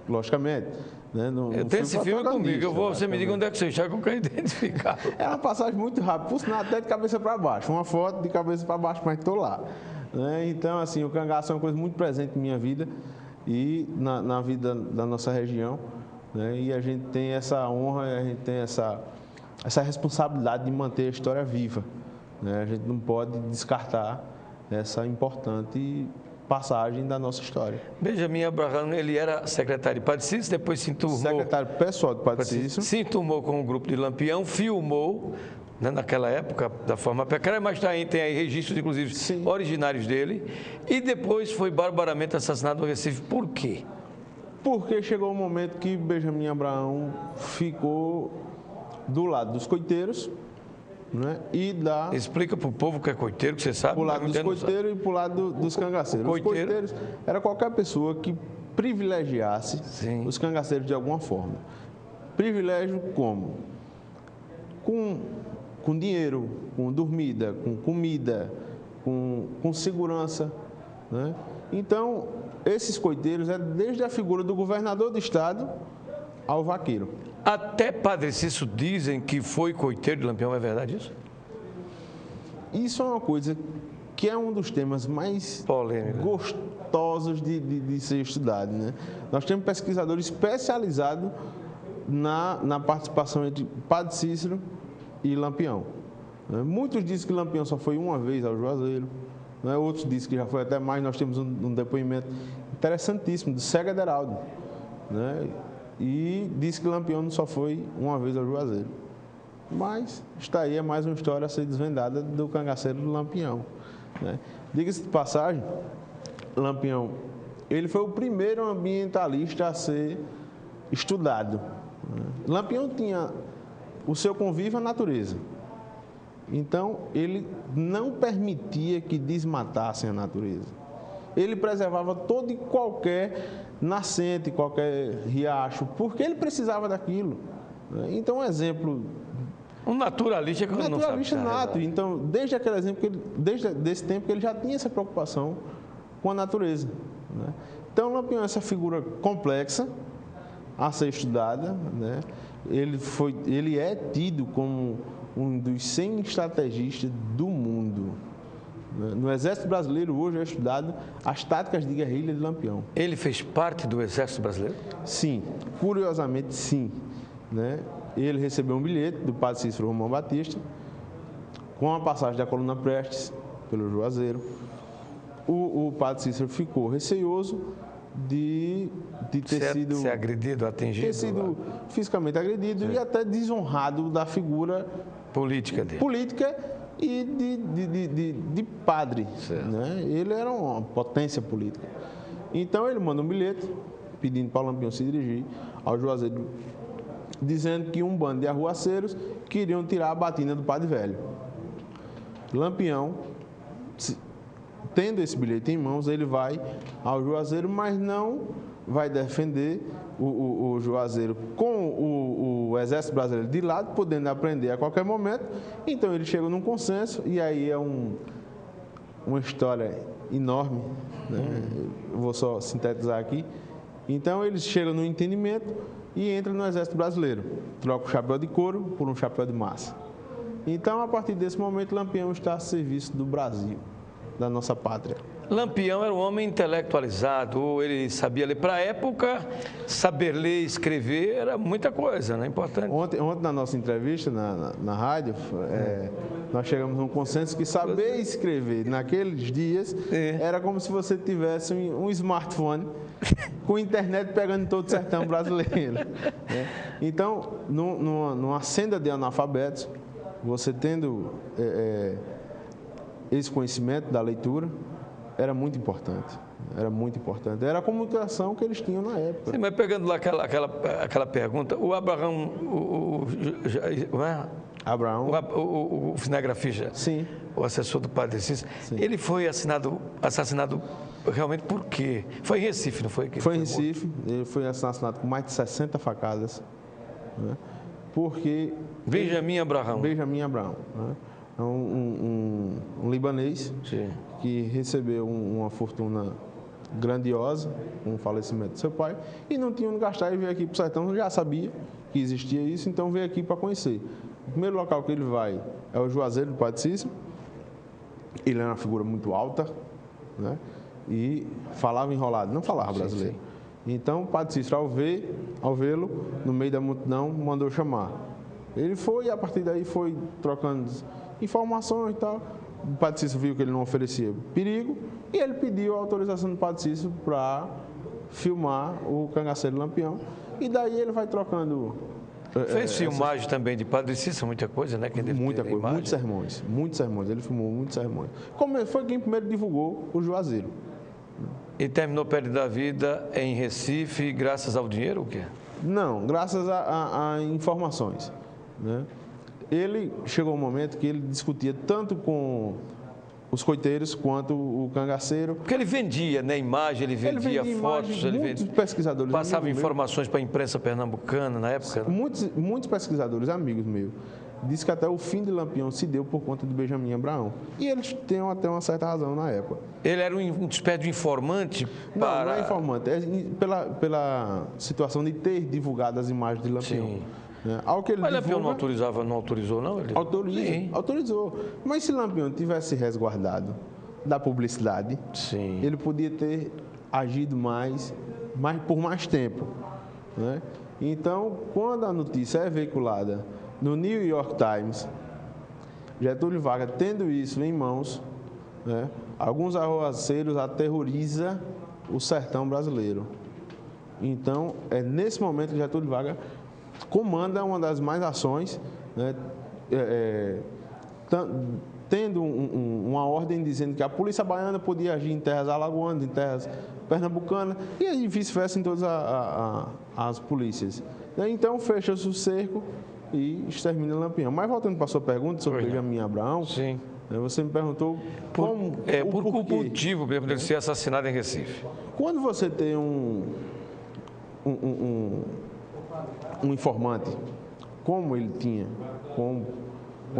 [SPEAKER 14] logicamente.
[SPEAKER 1] Eu tenho esse filme comigo, você me diga onde é que você está, que eu quero identificar.
[SPEAKER 14] É uma passagem muito rápida, por sinal até de cabeça para baixo, uma foto de cabeça para baixo, mas estou lá. Então, assim, o cangaço é uma coisa muito presente na minha vida e na vida da nossa região. E a gente tem essa honra, a gente tem essa responsabilidade de manter a história viva. A gente não pode descartar essa importante passagem da nossa história.
[SPEAKER 1] Benjamin Abraão, ele era secretário de Padre Cícero, depois se enturmou...
[SPEAKER 14] Secretário pessoal de Padre Cícero.
[SPEAKER 1] Se enturmou com o grupo de Lampião, filmou, naquela época, da forma precária, mas tem aí registros, inclusive, originários dele, e depois foi barbaramente assassinado no Recife. Por quê?
[SPEAKER 14] Porque chegou um momento que Benjamin Abraão ficou do lado dos coiteiros, e da...
[SPEAKER 1] Explica para o povo o que é coiteiro, que você sabe.
[SPEAKER 14] Para o lado dos coiteiros e para o lado dos cangaceiros. Os coiteiros era qualquer pessoa que privilegiasse os cangaceiros de alguma forma. Privilégio como? Com dinheiro, com dormida, com comida, com segurança. Então, esses coiteiros, desde a figura do governador do estado ao vaqueiro.
[SPEAKER 1] Até Padre Cícero dizem que foi coiteiro de Lampião, é verdade isso?
[SPEAKER 14] Isso é uma coisa que é um dos temas mais gostosos de ser estudado, né? Nós temos pesquisadores especializados na participação entre Padre Cícero e Lampião. Muitos dizem que Lampião só foi uma vez ao Juazeiro, né? Outros dizem que já foi até mais. Nós temos um depoimento interessantíssimo do Cega Deraldo, né? E diz que Lampião só foi uma vez ao Juazeiro. Mas está aí, é mais uma história a ser desvendada do cangaceiro do Lampião, né? Diga-se de passagem, Lampião, ele foi o primeiro ambientalista a ser estudado, né? Lampião tinha o seu convívio à natureza. Então, ele não permitia que desmatassem a natureza. Ele preservava todo e qualquer nascente, qualquer riacho, porque ele precisava daquilo. Então, um exemplo...
[SPEAKER 1] Um naturalista que não sabe.
[SPEAKER 14] Naturalista nato. Então, desde aquele exemplo, desde esse tempo, que ele já tinha essa preocupação com a natureza, né? Então, Lampião é essa figura complexa a ser estudada, né? Ele é tido como um dos 100 estrategistas do mundo. No Exército Brasileiro, hoje, é estudado as táticas de guerrilha de Lampião.
[SPEAKER 1] Ele fez parte do Exército Brasileiro?
[SPEAKER 14] Sim, curiosamente, sim, né? Ele recebeu um bilhete do Padre Cícero Romão Batista, com a passagem da coluna Prestes, pelo Juazeiro. O Padre Cícero ficou receioso de ter sido...
[SPEAKER 1] Ser agredido, atingido.
[SPEAKER 14] Ter sido fisicamente agredido, e até desonrado da figura...
[SPEAKER 1] política dele.
[SPEAKER 14] Política e de padre, né? Ele era uma potência política. Então, ele manda um bilhete pedindo para o Lampião se dirigir ao Juazeiro, dizendo que um bando de arruaceiros queriam tirar a batina do Padre Velho. Lampião, tendo esse bilhete em mãos, ele vai ao Juazeiro, mas não vai defender o Juazeiro com o Exército Brasileiro de lado, podendo aprender a qualquer momento. Então, ele chega num consenso, e aí é uma história enorme, né? Eu vou só sintetizar aqui. Então, eles chegam no entendimento e entram no Exército Brasileiro. Troca o chapéu de couro por um chapéu de massa. Então, a partir desse momento, Lampião está a serviço do Brasil, da nossa pátria.
[SPEAKER 1] Lampião era um homem intelectualizado, ele sabia ler. Para a época, saber ler e escrever era muita coisa, né? Importante.
[SPEAKER 14] Ontem na nossa entrevista na rádio, nós chegamos a um consenso que saber escrever naqueles dias era como se você tivesse um smartphone com internet pegando em todo o sertão brasileiro, né? Então, numa senda de analfabetos, você tendo esse conhecimento da leitura, era muito importante. Era muito importante. Era a comunicação que eles tinham na época.
[SPEAKER 1] Sim, mas pegando lá aquela pergunta, o Abraão, o cinegrafista,
[SPEAKER 14] sim,
[SPEAKER 1] o assessor do Padre Cícero, ele foi assassinado realmente por quê? Foi em Recife, não foi?
[SPEAKER 14] Foi em Recife. Ele foi assassinado com mais de 60 facadas, né? Porque...
[SPEAKER 1] Benjamin Abraão.
[SPEAKER 14] Benjamin Abraão, né? É um libanês, sim, que recebeu uma fortuna grandiosa com o falecimento do seu pai e não tinha onde gastar, e veio aqui para o sertão. Já sabia que existia isso, então veio aqui para conhecer. O primeiro local que ele vai é o Juazeiro do Padre Cícero. Ele era uma figura muito alta, né? E falava enrolado, não falava brasileiro. Sim, sim. Então o Padre Cícero, ao vê-lo no meio da multidão, mandou chamar. Ele foi, e a partir daí foi trocando informações e tal. O Padre Cícero viu que ele não oferecia perigo e ele pediu a autorização do Padre Cícero para filmar o cangaceiro Lampião. E daí ele vai trocando...
[SPEAKER 1] Fez filmagem também de Padre Cícero, muita coisa, né?
[SPEAKER 14] Muita coisa, muitos sermões. Ele filmou muitos sermões. Como foi quem primeiro divulgou o Juazeiro.
[SPEAKER 1] E terminou perto da vida em Recife graças ao dinheiro ou o quê?
[SPEAKER 14] Não, graças a informações, né? Ele chegou um momento que ele discutia tanto com os coiteiros quanto o cangaceiro.
[SPEAKER 1] Porque ele vendia, né, imagem, ele vendia fotos,
[SPEAKER 14] muitos pesquisadores
[SPEAKER 1] passava informações para a imprensa pernambucana na época.
[SPEAKER 14] Muitos pesquisadores amigos meus diz que até o fim de Lampião se deu por conta de Benjamin Abraão. E eles têm até uma certa razão na época.
[SPEAKER 1] Ele era uma espécie de informante para...
[SPEAKER 14] Não é informante, é pela situação de ter divulgado as imagens de Lampião.
[SPEAKER 1] Sim.
[SPEAKER 14] Ao que ele
[SPEAKER 1] Mas
[SPEAKER 14] divulga,
[SPEAKER 1] Lampião não autorizou, não? Ele...
[SPEAKER 14] Autorizou. Mas se Lampião tivesse resguardado da publicidade,
[SPEAKER 1] sim,
[SPEAKER 14] ele podia ter agido por mais tempo. Né? Então, quando a notícia é veiculada no New York Times, Getúlio Vargas, tendo isso em mãos, né, alguns arruaceiros aterrorizam o sertão brasileiro. Então, é nesse momento que Getúlio Vargas comanda uma das mais ações, né, tendo uma ordem dizendo que a polícia baiana podia agir em terras alagoanas, em terras pernambucanas, e vice-versa em todas as polícias. Então, fecha-se o cerco e extermina Lampião. Mas voltando para a sua pergunta sobre Benjamin Abraão,
[SPEAKER 1] sim,
[SPEAKER 14] você me perguntou
[SPEAKER 1] por motivo dele ser assassinado em Recife.
[SPEAKER 14] Quando você tem um informante, como ele tinha, com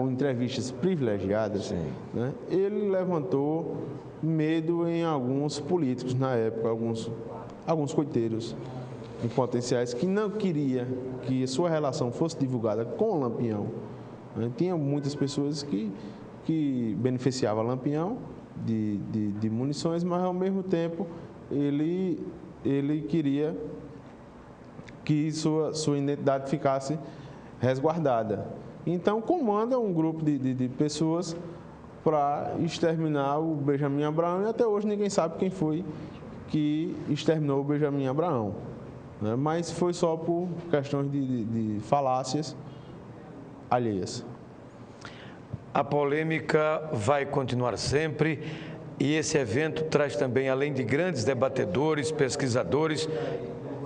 [SPEAKER 14] entrevistas privilegiadas, né, ele levantou medo em alguns políticos na época, alguns coiteiros em potenciais que não queria que sua relação fosse divulgada com o Lampião. Né. Tinha muitas pessoas que beneficiavam Lampião de munições, mas ao mesmo tempo ele queria que sua identidade ficasse resguardada. Então, comanda um grupo de pessoas para exterminar o Benjamin Abraão, e até hoje ninguém sabe quem foi que exterminou o Benjamin Abraão. Né? Mas foi só por questões de falácias alheias.
[SPEAKER 1] A polêmica vai continuar sempre, e esse evento traz também, além de grandes debatedores, pesquisadores,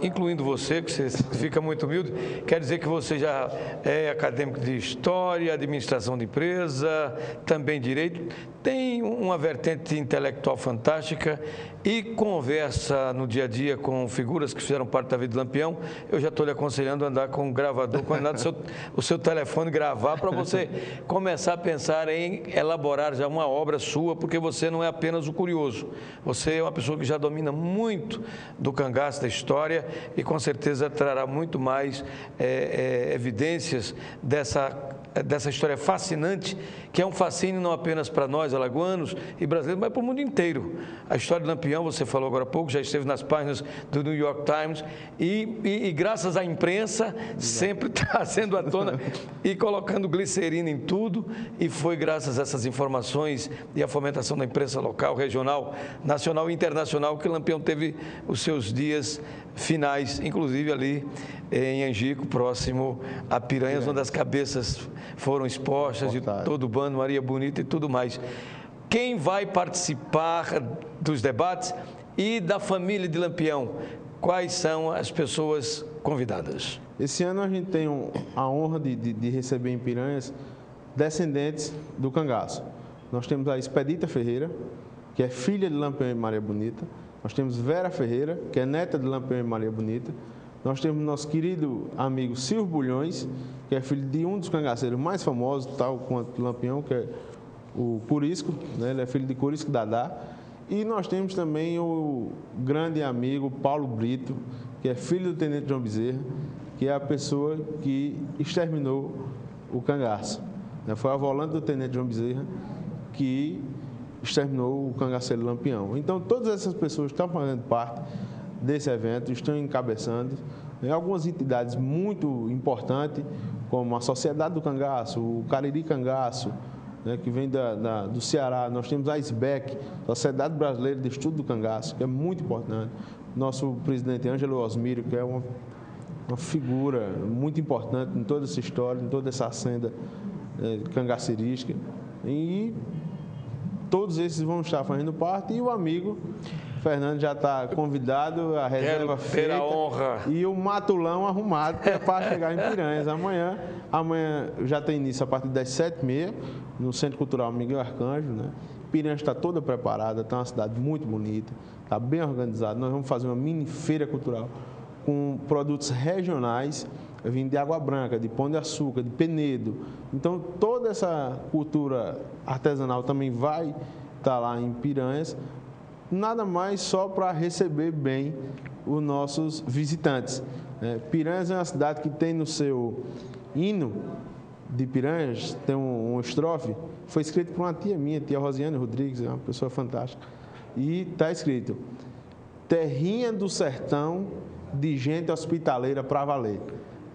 [SPEAKER 1] incluindo você, que você fica muito humilde, quer dizer que você já é acadêmico de História, Administração de Empresa, também Direito, tem uma vertente intelectual fantástica e conversa no dia a dia com figuras que fizeram parte da vida de Lampião. Eu já estou lhe aconselhando a andar com um gravador, com o seu telefone, gravar, para você começar a pensar em elaborar já uma obra sua, porque você não é apenas o curioso, você é uma pessoa que já domina muito do cangaço da história e com certeza trará muito mais evidências dessa história fascinante, que é um fascínio não apenas para nós, alagoanos e brasileiros, mas para o mundo inteiro. A história de Lampião, você falou agora há pouco, já esteve nas páginas do New York Times e graças à imprensa, sempre trazendo à tona e colocando glicerina em tudo, e foi graças a essas informações e à fomentação da imprensa local, regional, nacional e internacional que Lampião teve os seus dias finais, inclusive ali em Angico, próximo a Piranhas, onde as cabeças foram expostas de todo o bando, Maria Bonita e tudo mais. Quem vai participar dos debates e da família de Lampião? Quais são as pessoas convidadas?
[SPEAKER 14] Esse ano a gente tem a honra de receber em Piranhas descendentes do cangaço. Nós temos a Expedita Ferreira, que é filha de Lampião e Maria Bonita. Nós temos Vera Ferreira, que é neta de Lampião e Maria Bonita. Nós temos nosso querido amigo Silvio Bulhões, que é filho de um dos cangaceiros mais famosos, tal quanto Lampião, que é o Curisco, né? Ele é filho de Curisco Dadá. E nós temos também o grande amigo Paulo Brito, que é filho do Tenente João Bezerra, que é a pessoa que exterminou o cangaço. Foi a volante do Tenente João Bezerra que exterminou o cangaceiro Lampião. Então, todas essas pessoas estão fazendo parte desse evento, estão encabeçando. Algumas entidades muito importantes, como a Sociedade do Cangaço, o Cariri Cangaço, né, que vem do Ceará. Nós temos a SBEC, Sociedade Brasileira de Estudo do Cangaço, que é muito importante. Nosso presidente Ângelo Osmírio, que é uma figura muito importante em toda essa história, em toda essa senda cangaceirística. E todos esses vão estar fazendo parte, e o amigo Fernando já está convidado, a reserva feita,
[SPEAKER 1] a honra.
[SPEAKER 14] E o matulão arrumado para chegar em Piranhas amanhã. Amanhã já tem início a partir das 7h30, no Centro Cultural Miguel Arcanjo, né? Piranhas está toda preparada, está uma cidade muito bonita, está bem organizada. Nós vamos fazer uma mini feira cultural com produtos regionais vindo de Água Branca, de Pão de Açúcar, de Penedo. Então, toda essa cultura artesanal também vai estar lá em Piranhas, nada mais só para receber bem os nossos visitantes. Piranhas é uma cidade que tem no seu hino de Piranhas, tem um estrofe, foi escrito por uma tia minha, tia Rosiane Rodrigues, é uma pessoa fantástica, e está escrito: terrinha do sertão de gente hospitaleira para valer.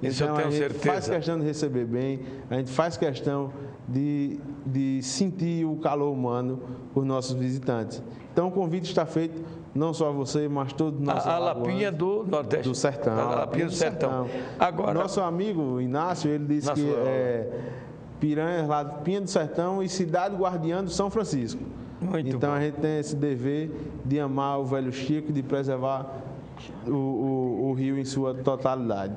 [SPEAKER 1] Isso
[SPEAKER 14] então,
[SPEAKER 1] eu tenho certeza.
[SPEAKER 14] A gente faz questão de receber bem, a gente faz questão de sentir o calor humano por nossos visitantes. Então, o convite está feito, não só a você, mas todos os nossos
[SPEAKER 1] A Lapinha do Nordeste.
[SPEAKER 14] Do Sertão.
[SPEAKER 1] A Lapinha do Sertão.
[SPEAKER 14] Agora, nosso amigo Inácio, ele disse que Piranhas, Lapinha do Sertão e cidade guardiã do São Francisco.
[SPEAKER 1] Muito
[SPEAKER 14] então,
[SPEAKER 1] bom.
[SPEAKER 14] A gente tem esse dever de amar o velho Chico, de preservar o rio em sua totalidade.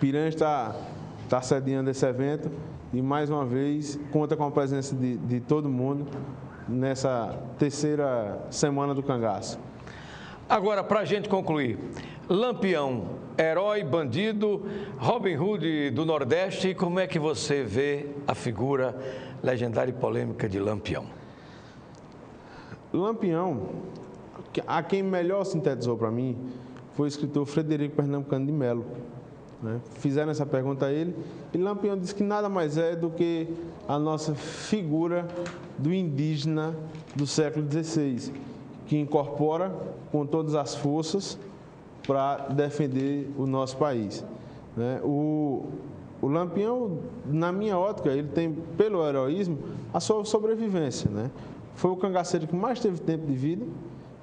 [SPEAKER 14] Piranhas está sediando esse evento e, mais uma vez, conta com a presença de todo mundo nessa terceira semana do cangaço.
[SPEAKER 1] Agora, para a gente concluir, Lampião, herói, bandido, Robin Hood do Nordeste, como é que você vê a figura legendária e polêmica de Lampião?
[SPEAKER 14] Lampião, a quem melhor sintetizou para mim foi o escritor Frederico Pernambucano de Melo. Fizeram essa pergunta a ele e Lampião disse que nada mais é do que a nossa figura do indígena do século XVI, que incorpora com todas as forças para defender o nosso país. O Lampião, na minha ótica, ele tem, pelo heroísmo, a sua sobrevivência. Foi o cangaceiro que mais teve tempo de vida,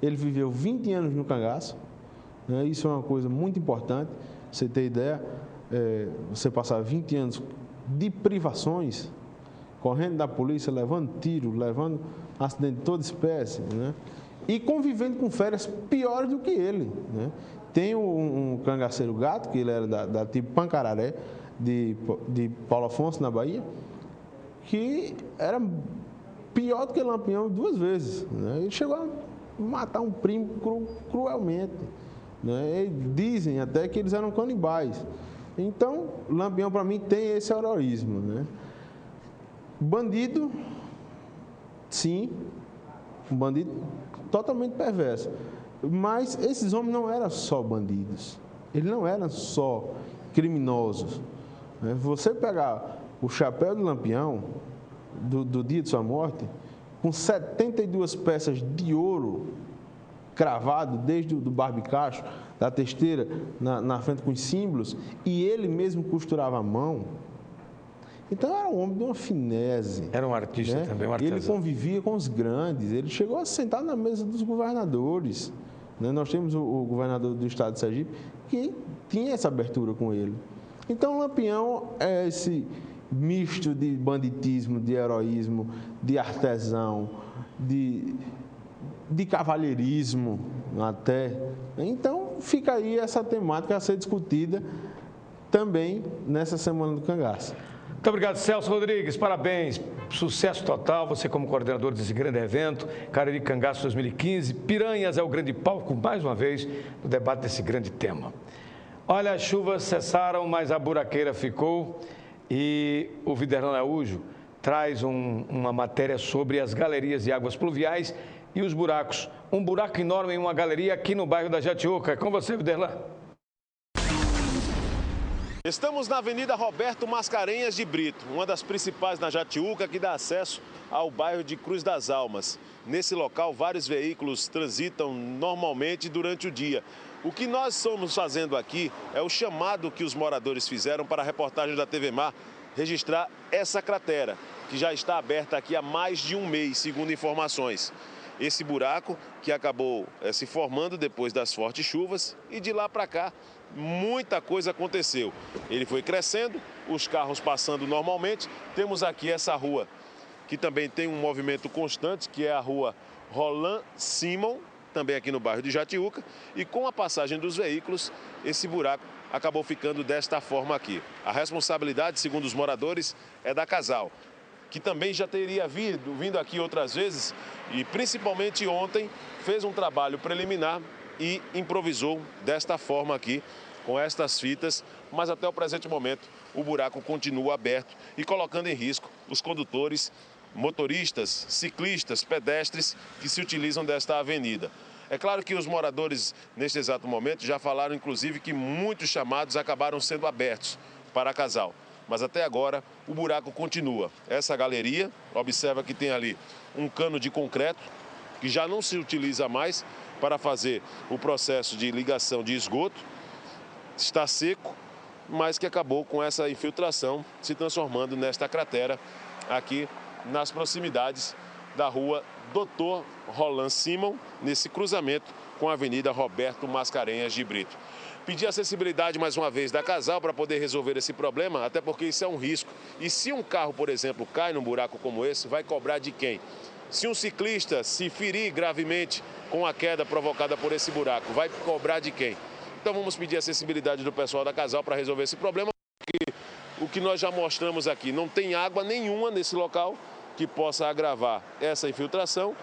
[SPEAKER 14] ele viveu 20 anos no cangaço, isso é uma coisa muito importante. Você ter ideia, você passar 20 anos de privações, correndo da polícia, levando tiro, levando acidente de toda espécie, e convivendo com férias piores do que ele. Tem um cangaceiro Gato, que ele era da tipo Pancararé, de Paulo Afonso, na Bahia, que era pior do que Lampião 2 vezes. Ele chegou a matar um primo cruelmente. Dizem até que eles eram canibais. Então, Lampião, para mim, tem esse heroísmo. Bandido, sim, um bandido totalmente perverso. Mas esses homens não eram só bandidos, eles não eram só criminosos. Você pegar o chapéu de Lampião, do dia de sua morte, com 72 peças de ouro cravado desde o barbicacho, da testeira na frente com os símbolos, e ele mesmo costurava a mão. Então era um homem de uma finese.
[SPEAKER 1] Era um artista também, um artesão.
[SPEAKER 14] Ele convivia com os grandes, ele chegou a sentar na mesa dos governadores. Nós temos o governador do estado de Sergipe que tinha essa abertura com ele. Então Lampião é esse misto de banditismo, de heroísmo, de artesão, de cavalheirismo até. Então, fica aí essa temática a ser discutida também nessa Semana do Cangaço.
[SPEAKER 1] Muito obrigado, Celso Rodrigues. Parabéns. Sucesso total. Você como coordenador desse grande evento, Cariri Cangaço 2015. Piranhas é o grande palco, mais uma vez, no debate desse grande tema. Olha, as chuvas cessaram, mas a buraqueira ficou. E o Viderlan Araújo traz uma matéria sobre as galerias de águas pluviais e os buracos. Um buraco enorme em uma galeria aqui no bairro da Jatiuca. É com você, Viderlan.
[SPEAKER 2] Estamos na Avenida Roberto Mascarenhas de Brito, uma das principais na Jatiuca, que dá acesso ao bairro de Cruz das Almas. Nesse local, vários veículos transitam normalmente durante o dia. O que nós estamos fazendo aqui é o chamado que os moradores fizeram para a reportagem da TV Mar registrar essa cratera, que já está aberta aqui há mais de um mês, segundo informações. Esse buraco que acabou se formando depois das fortes chuvas e de lá para cá muita coisa aconteceu. Ele foi crescendo, os carros passando normalmente. Temos aqui essa rua que também tem um movimento constante, que é a rua Roland Simon, também aqui no bairro de Jatiuca. E com a passagem dos veículos, esse buraco acabou ficando desta forma aqui. A responsabilidade, segundo os moradores, é da Casal, que também já teria vindo aqui outras vezes e principalmente ontem fez um trabalho preliminar e improvisou desta forma aqui, com estas fitas, mas até o presente momento o buraco continua aberto e colocando em risco os condutores, motoristas, ciclistas, pedestres que se utilizam desta avenida. É claro que os moradores, neste exato momento, já falaram, inclusive, que muitos chamados acabaram sendo abertos para casal. Mas até agora o buraco continua. Essa galeria, observa que tem ali um cano de concreto, que já não se utiliza mais para fazer o processo de ligação de esgoto. Está seco, mas que acabou com essa infiltração, se transformando nesta cratera aqui nas proximidades da rua Dr. Roland Simon, nesse cruzamento com a Avenida Roberto Mascarenhas de Brito. Pedir acessibilidade mais uma vez da Casal para poder resolver esse problema, até porque isso é um risco. E se um carro, por exemplo, cai num buraco como esse, vai cobrar de quem? Se um ciclista se ferir gravemente com a queda provocada por esse buraco, vai cobrar de quem? Então vamos pedir acessibilidade do pessoal da Casal para resolver esse problema, porque o que nós já mostramos aqui, não tem água nenhuma nesse local que possa agravar essa infiltração.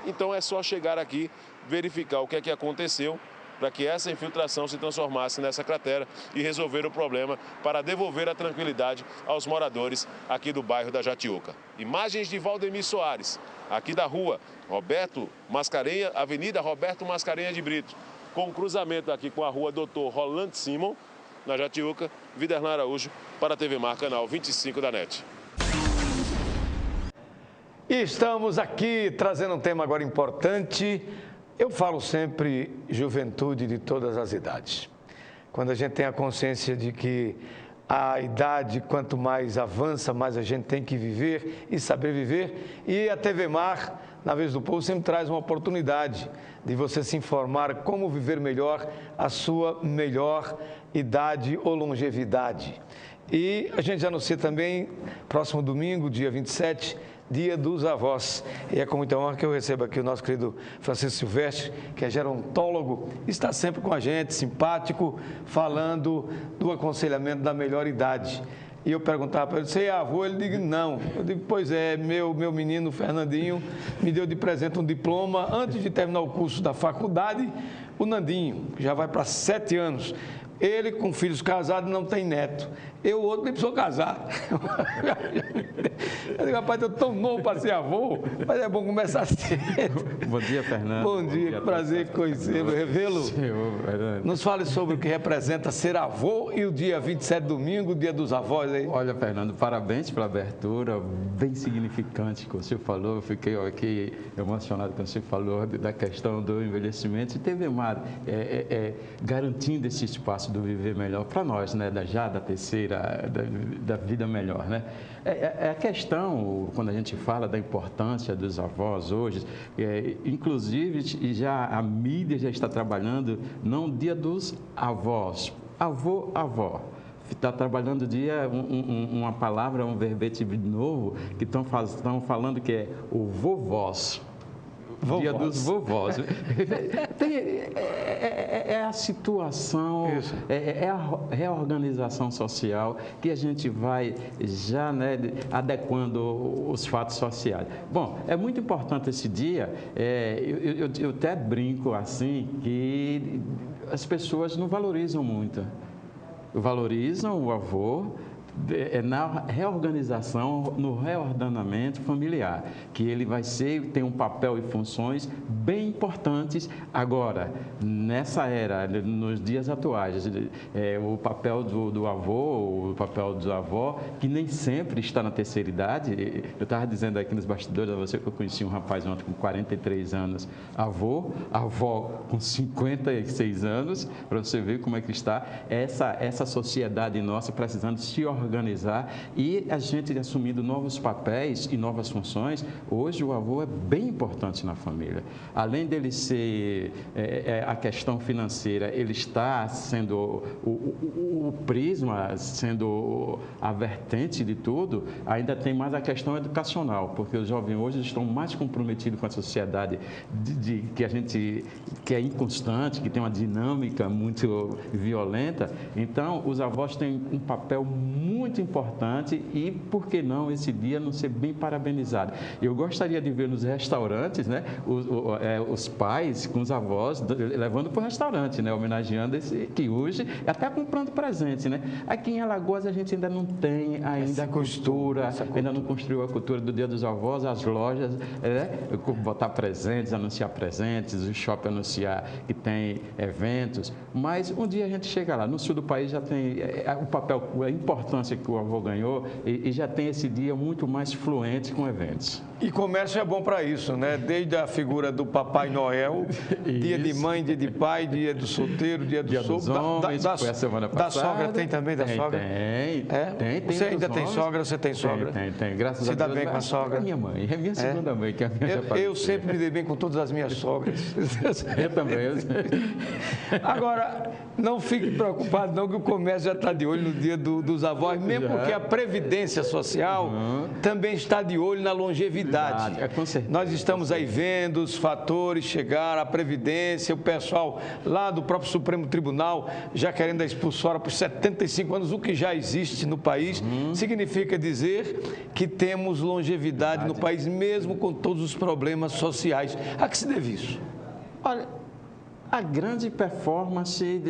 [SPEAKER 2] Então é só chegar aqui, verificar o que é que aconteceu para que essa infiltração se transformasse nessa cratera e resolver o problema para devolver a tranquilidade aos moradores aqui do bairro da Jatiuca. Imagens de Valdemir Soares, aqui da rua Roberto Mascarenhas, Avenida Roberto Mascarenhas de Brito, com o cruzamento aqui com a rua Dr. Roland Simon, na Jatiuca. Viderlan Araújo para a TV Mar, canal 25 da NET.
[SPEAKER 1] E estamos aqui trazendo um tema agora importante. Eu falo sempre juventude de todas as idades. Quando a gente tem a consciência de que a idade, quanto mais avança, mais a gente tem que viver e saber viver. E a TV Mar, na Vez do Povo, sempre traz uma oportunidade de você se informar como viver melhor a sua melhor idade ou longevidade. E a gente já anuncia também, próximo domingo, dia 27, Dia dos Avós. E é com muita honra que eu recebo aqui o nosso querido Francisco Silvestre, que é gerontólogo, está sempre com a gente, simpático, falando do aconselhamento da melhor idade. E eu perguntava para ele, você é avô? Ele disse, não. Eu digo, pois é, meu menino Fernandinho me deu de presente um diploma antes de terminar o curso da faculdade, o Nandinho, que já vai para 7 anos. Ele, com filhos casados, não tem neto. Eu, outro, nem precisou casar. Eu digo, rapaz, eu estou tão novo para ser avô, mas é bom começar cedo.
[SPEAKER 15] Bom dia, Fernando.
[SPEAKER 1] Bom dia, prazer conhecê-lo, revê-lo. Nos fale sobre o que representa ser avô e o dia 27, domingo, o dia dos avós aí.
[SPEAKER 15] Olha, Fernando, parabéns pela abertura, bem significante que você falou. Eu fiquei aqui emocionado quando você falou da questão do envelhecimento. E TV Mar garantindo esse espaço do viver melhor para nós, né, da terceira, da vida melhor, né? A questão, quando a gente fala da importância dos avós hoje, inclusive já a mídia já está trabalhando no dia dos avós, avô, avó. Está trabalhando o dia, uma palavra, um verbete novo, que estão falando que é o vovós. Dia dos vovós. É a situação, é a reorganização social que a gente vai já, né, adequando os fatos sociais. Bom, é muito importante esse dia, eu até brinco assim, que as pessoas não valorizam muito. Valorizam o avô, na reorganização, no reordenamento familiar, que ele tem um papel e funções bem importantes agora, nessa era, nos dias atuais, o papel do avô, o papel do avó, que nem sempre está na terceira idade. Eu estava dizendo aqui nos bastidores a você que eu conheci um rapaz ontem com 43 anos, avô, avó com 56 anos, para você ver como é que está essa sociedade nossa precisando se organizar e a gente assumindo novos papéis e novas funções. Hoje o avô é bem importante na família. Além dele ser a questão financeira, ele está sendo o prisma, sendo a vertente de tudo, ainda tem mais a questão educacional, porque os jovens hoje estão mais comprometidos com a sociedade que é inconstante, que tem uma dinâmica muito violenta. Então, os avós têm um papel muito muito importante e, por que não, esse dia não ser bem parabenizado? Eu gostaria de ver nos restaurantes, né, os pais com os avós levando para o restaurante, né, homenageando esse que hoje, até comprando presentes, né? Aqui em Alagoas a gente ainda não tem ainda a cultura, ainda não construiu a cultura do Dia dos Avós, as lojas, né, botar presentes, anunciar presentes, o shopping anunciar que tem eventos, mas um dia a gente chega lá. No sul do país já tem o papel, a importância que o avô ganhou e já tem esse dia muito mais fluente com eventos.
[SPEAKER 1] E comércio é bom para isso, né? Desde a figura do Papai Noel, dia de mãe, dia de pai, dia do solteiro, dia
[SPEAKER 15] dos homens, foi a semana passada.
[SPEAKER 1] Da sogra tem também, da sogra?
[SPEAKER 15] Tem.
[SPEAKER 1] Você ainda tem sogra? Você tem sogra?
[SPEAKER 15] Tem. Graças a Deus.
[SPEAKER 1] Você dá bem com a sogra?
[SPEAKER 15] É minha mãe, é minha segunda mãe, que é a minha
[SPEAKER 1] Eu sempre me dei bem com todas as minhas sogras.
[SPEAKER 15] Eu também.
[SPEAKER 1] Agora, não fique preocupado não que o comércio já está de olho no dia dos avós, mesmo porque a Previdência Social também está de olho na longevidade.
[SPEAKER 15] Com certeza.
[SPEAKER 1] Nós estamos aí vendo os fatores chegar, a Previdência, o pessoal lá do próprio Supremo Tribunal já querendo a expulsória por 75 anos, o que já existe no país, significa dizer que temos longevidade no país, mesmo com todos os problemas sociais. A que se deve isso?
[SPEAKER 15] Olha, a grande performance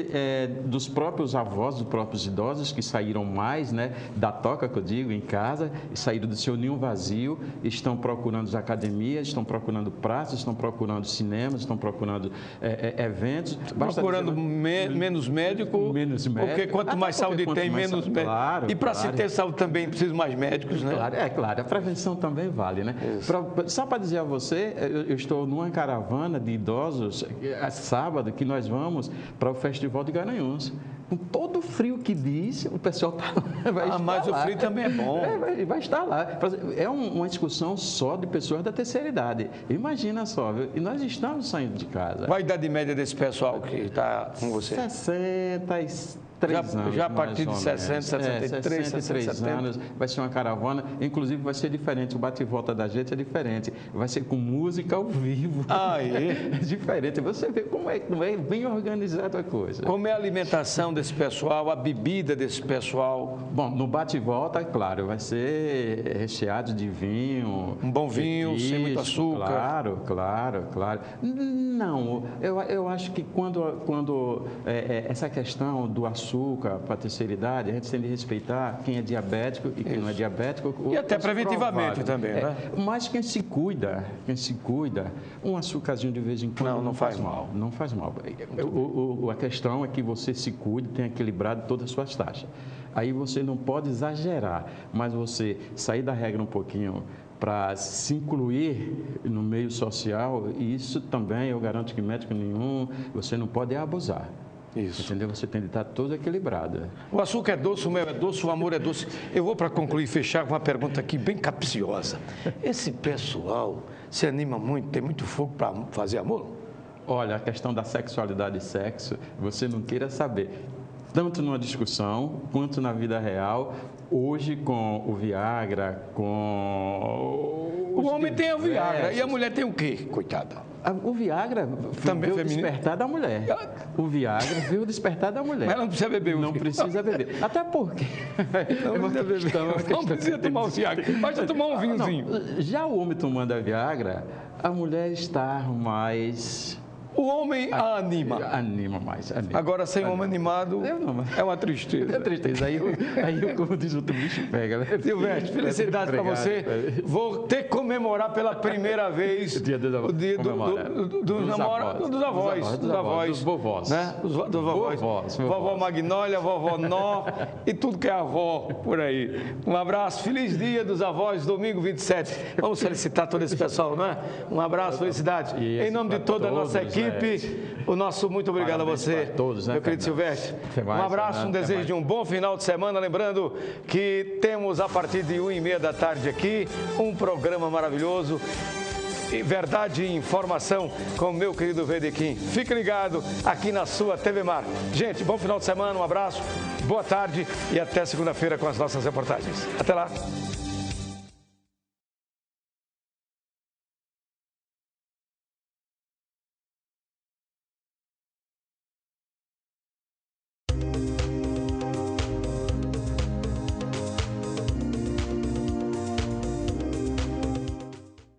[SPEAKER 15] dos próprios avós, dos próprios idosos que saíram mais, né, da toca, que eu digo, em casa, e saíram do seu ninho vazio, estão procurando as academias, estão procurando praças, estão procurando cinemas, estão procurando eventos.
[SPEAKER 1] Procurando menos médico, porque quanto mais saúde tem, menos médico.
[SPEAKER 15] Claro,
[SPEAKER 1] e para se ter saúde também precisa mais médicos, né?
[SPEAKER 15] Claro, a prevenção também vale, né? Só para dizer a você, eu estou numa caravana de idosos, sábado, que nós vamos para o Festival de Garanhuns. Com todo o frio que diz, o pessoal vai estar
[SPEAKER 1] mas
[SPEAKER 15] lá.
[SPEAKER 1] O frio também é bom.
[SPEAKER 15] Vai estar lá. É uma discussão só de pessoas da terceira idade. Imagina só, viu? E nós estamos saindo de casa.
[SPEAKER 1] Qual a idade média desse pessoal que está com você?
[SPEAKER 15] 63 anos.
[SPEAKER 1] Já a partir de 60, 63,
[SPEAKER 15] 63 anos, vai ser uma caravana, inclusive vai ser diferente, o bate e volta da gente é diferente, vai ser com música ao vivo. É diferente, você vê como é bem organizada a coisa.
[SPEAKER 1] Como é a alimentação desse pessoal, a bebida desse pessoal?
[SPEAKER 15] Bom, no bate e volta, claro, vai ser recheado de vinho.
[SPEAKER 1] Um bom vinho, sem muito açúcar.
[SPEAKER 15] Claro. Não, eu acho que quando essa questão do açúcar para a terceira idade, a gente tem de respeitar quem é diabético e quem não é diabético.
[SPEAKER 1] E até preventivamente também, né?
[SPEAKER 15] Mas quem se cuida, um açúcarzinho de vez em quando não faz mal. Não faz mal. A questão é que você se cuide, tenha equilibrado todas as suas taxas. Aí você não pode exagerar, mas você sair da regra um pouquinho para se incluir no meio social, e isso também eu garanto que médico nenhum, você não pode abusar.
[SPEAKER 1] Isso.
[SPEAKER 15] Entendeu? Você tem de estar todo equilibrado.
[SPEAKER 1] O açúcar é doce, o mel é doce, o amor é doce. Eu vou, para concluir e fechar, com uma pergunta aqui bem capciosa. Esse pessoal se anima muito, tem muito fogo para fazer amor?
[SPEAKER 15] Olha, a questão da sexualidade e sexo, você não queira saber. Tanto numa discussão, quanto na vida real, hoje com o Viagra, com...
[SPEAKER 1] O homem tem o Viagra e a mulher tem o quê, coitada?
[SPEAKER 15] O Viagra veio o despertar da mulher. O Viagra veio o despertar da mulher.
[SPEAKER 1] Mas não precisa beber.
[SPEAKER 15] Não precisa beber. Até porque...
[SPEAKER 1] Não precisa tomar o Viagra. Basta tomar um vinhozinho.
[SPEAKER 15] Já o homem tomando a Viagra, a mulher está mais...
[SPEAKER 1] O homem a anima.
[SPEAKER 15] Anima mais.
[SPEAKER 1] Agora, sem homem animado, é uma tristeza.
[SPEAKER 15] É tristeza. Aí como diz o outro, bicho pega, né?
[SPEAKER 1] Silvestre, felicidades para você. Vou ter que comemorar pela primeira vez
[SPEAKER 15] o dia dos
[SPEAKER 1] avós.
[SPEAKER 15] Dos vovós.
[SPEAKER 1] Né? Dos vovós. Vovó Magnólia, vovó Nó e tudo que é avó por aí. Um abraço, feliz dia dos avós, domingo 27. Vamos felicitar todo esse pessoal, não é? Um abraço, felicidades. Em nome de toda a nossa equipe, o nosso muito obrigado a você,
[SPEAKER 15] todos, né,
[SPEAKER 1] meu querido Silvestre. Um abraço, um desejo de um bom final de semana. Lembrando que temos a partir de 1h30 da tarde aqui um programa maravilhoso. Verdade e informação com o meu querido Vedequim. Fique ligado aqui na sua TV Mar. Gente, bom final de semana, um abraço, boa tarde e até segunda-feira com as nossas reportagens. Até lá.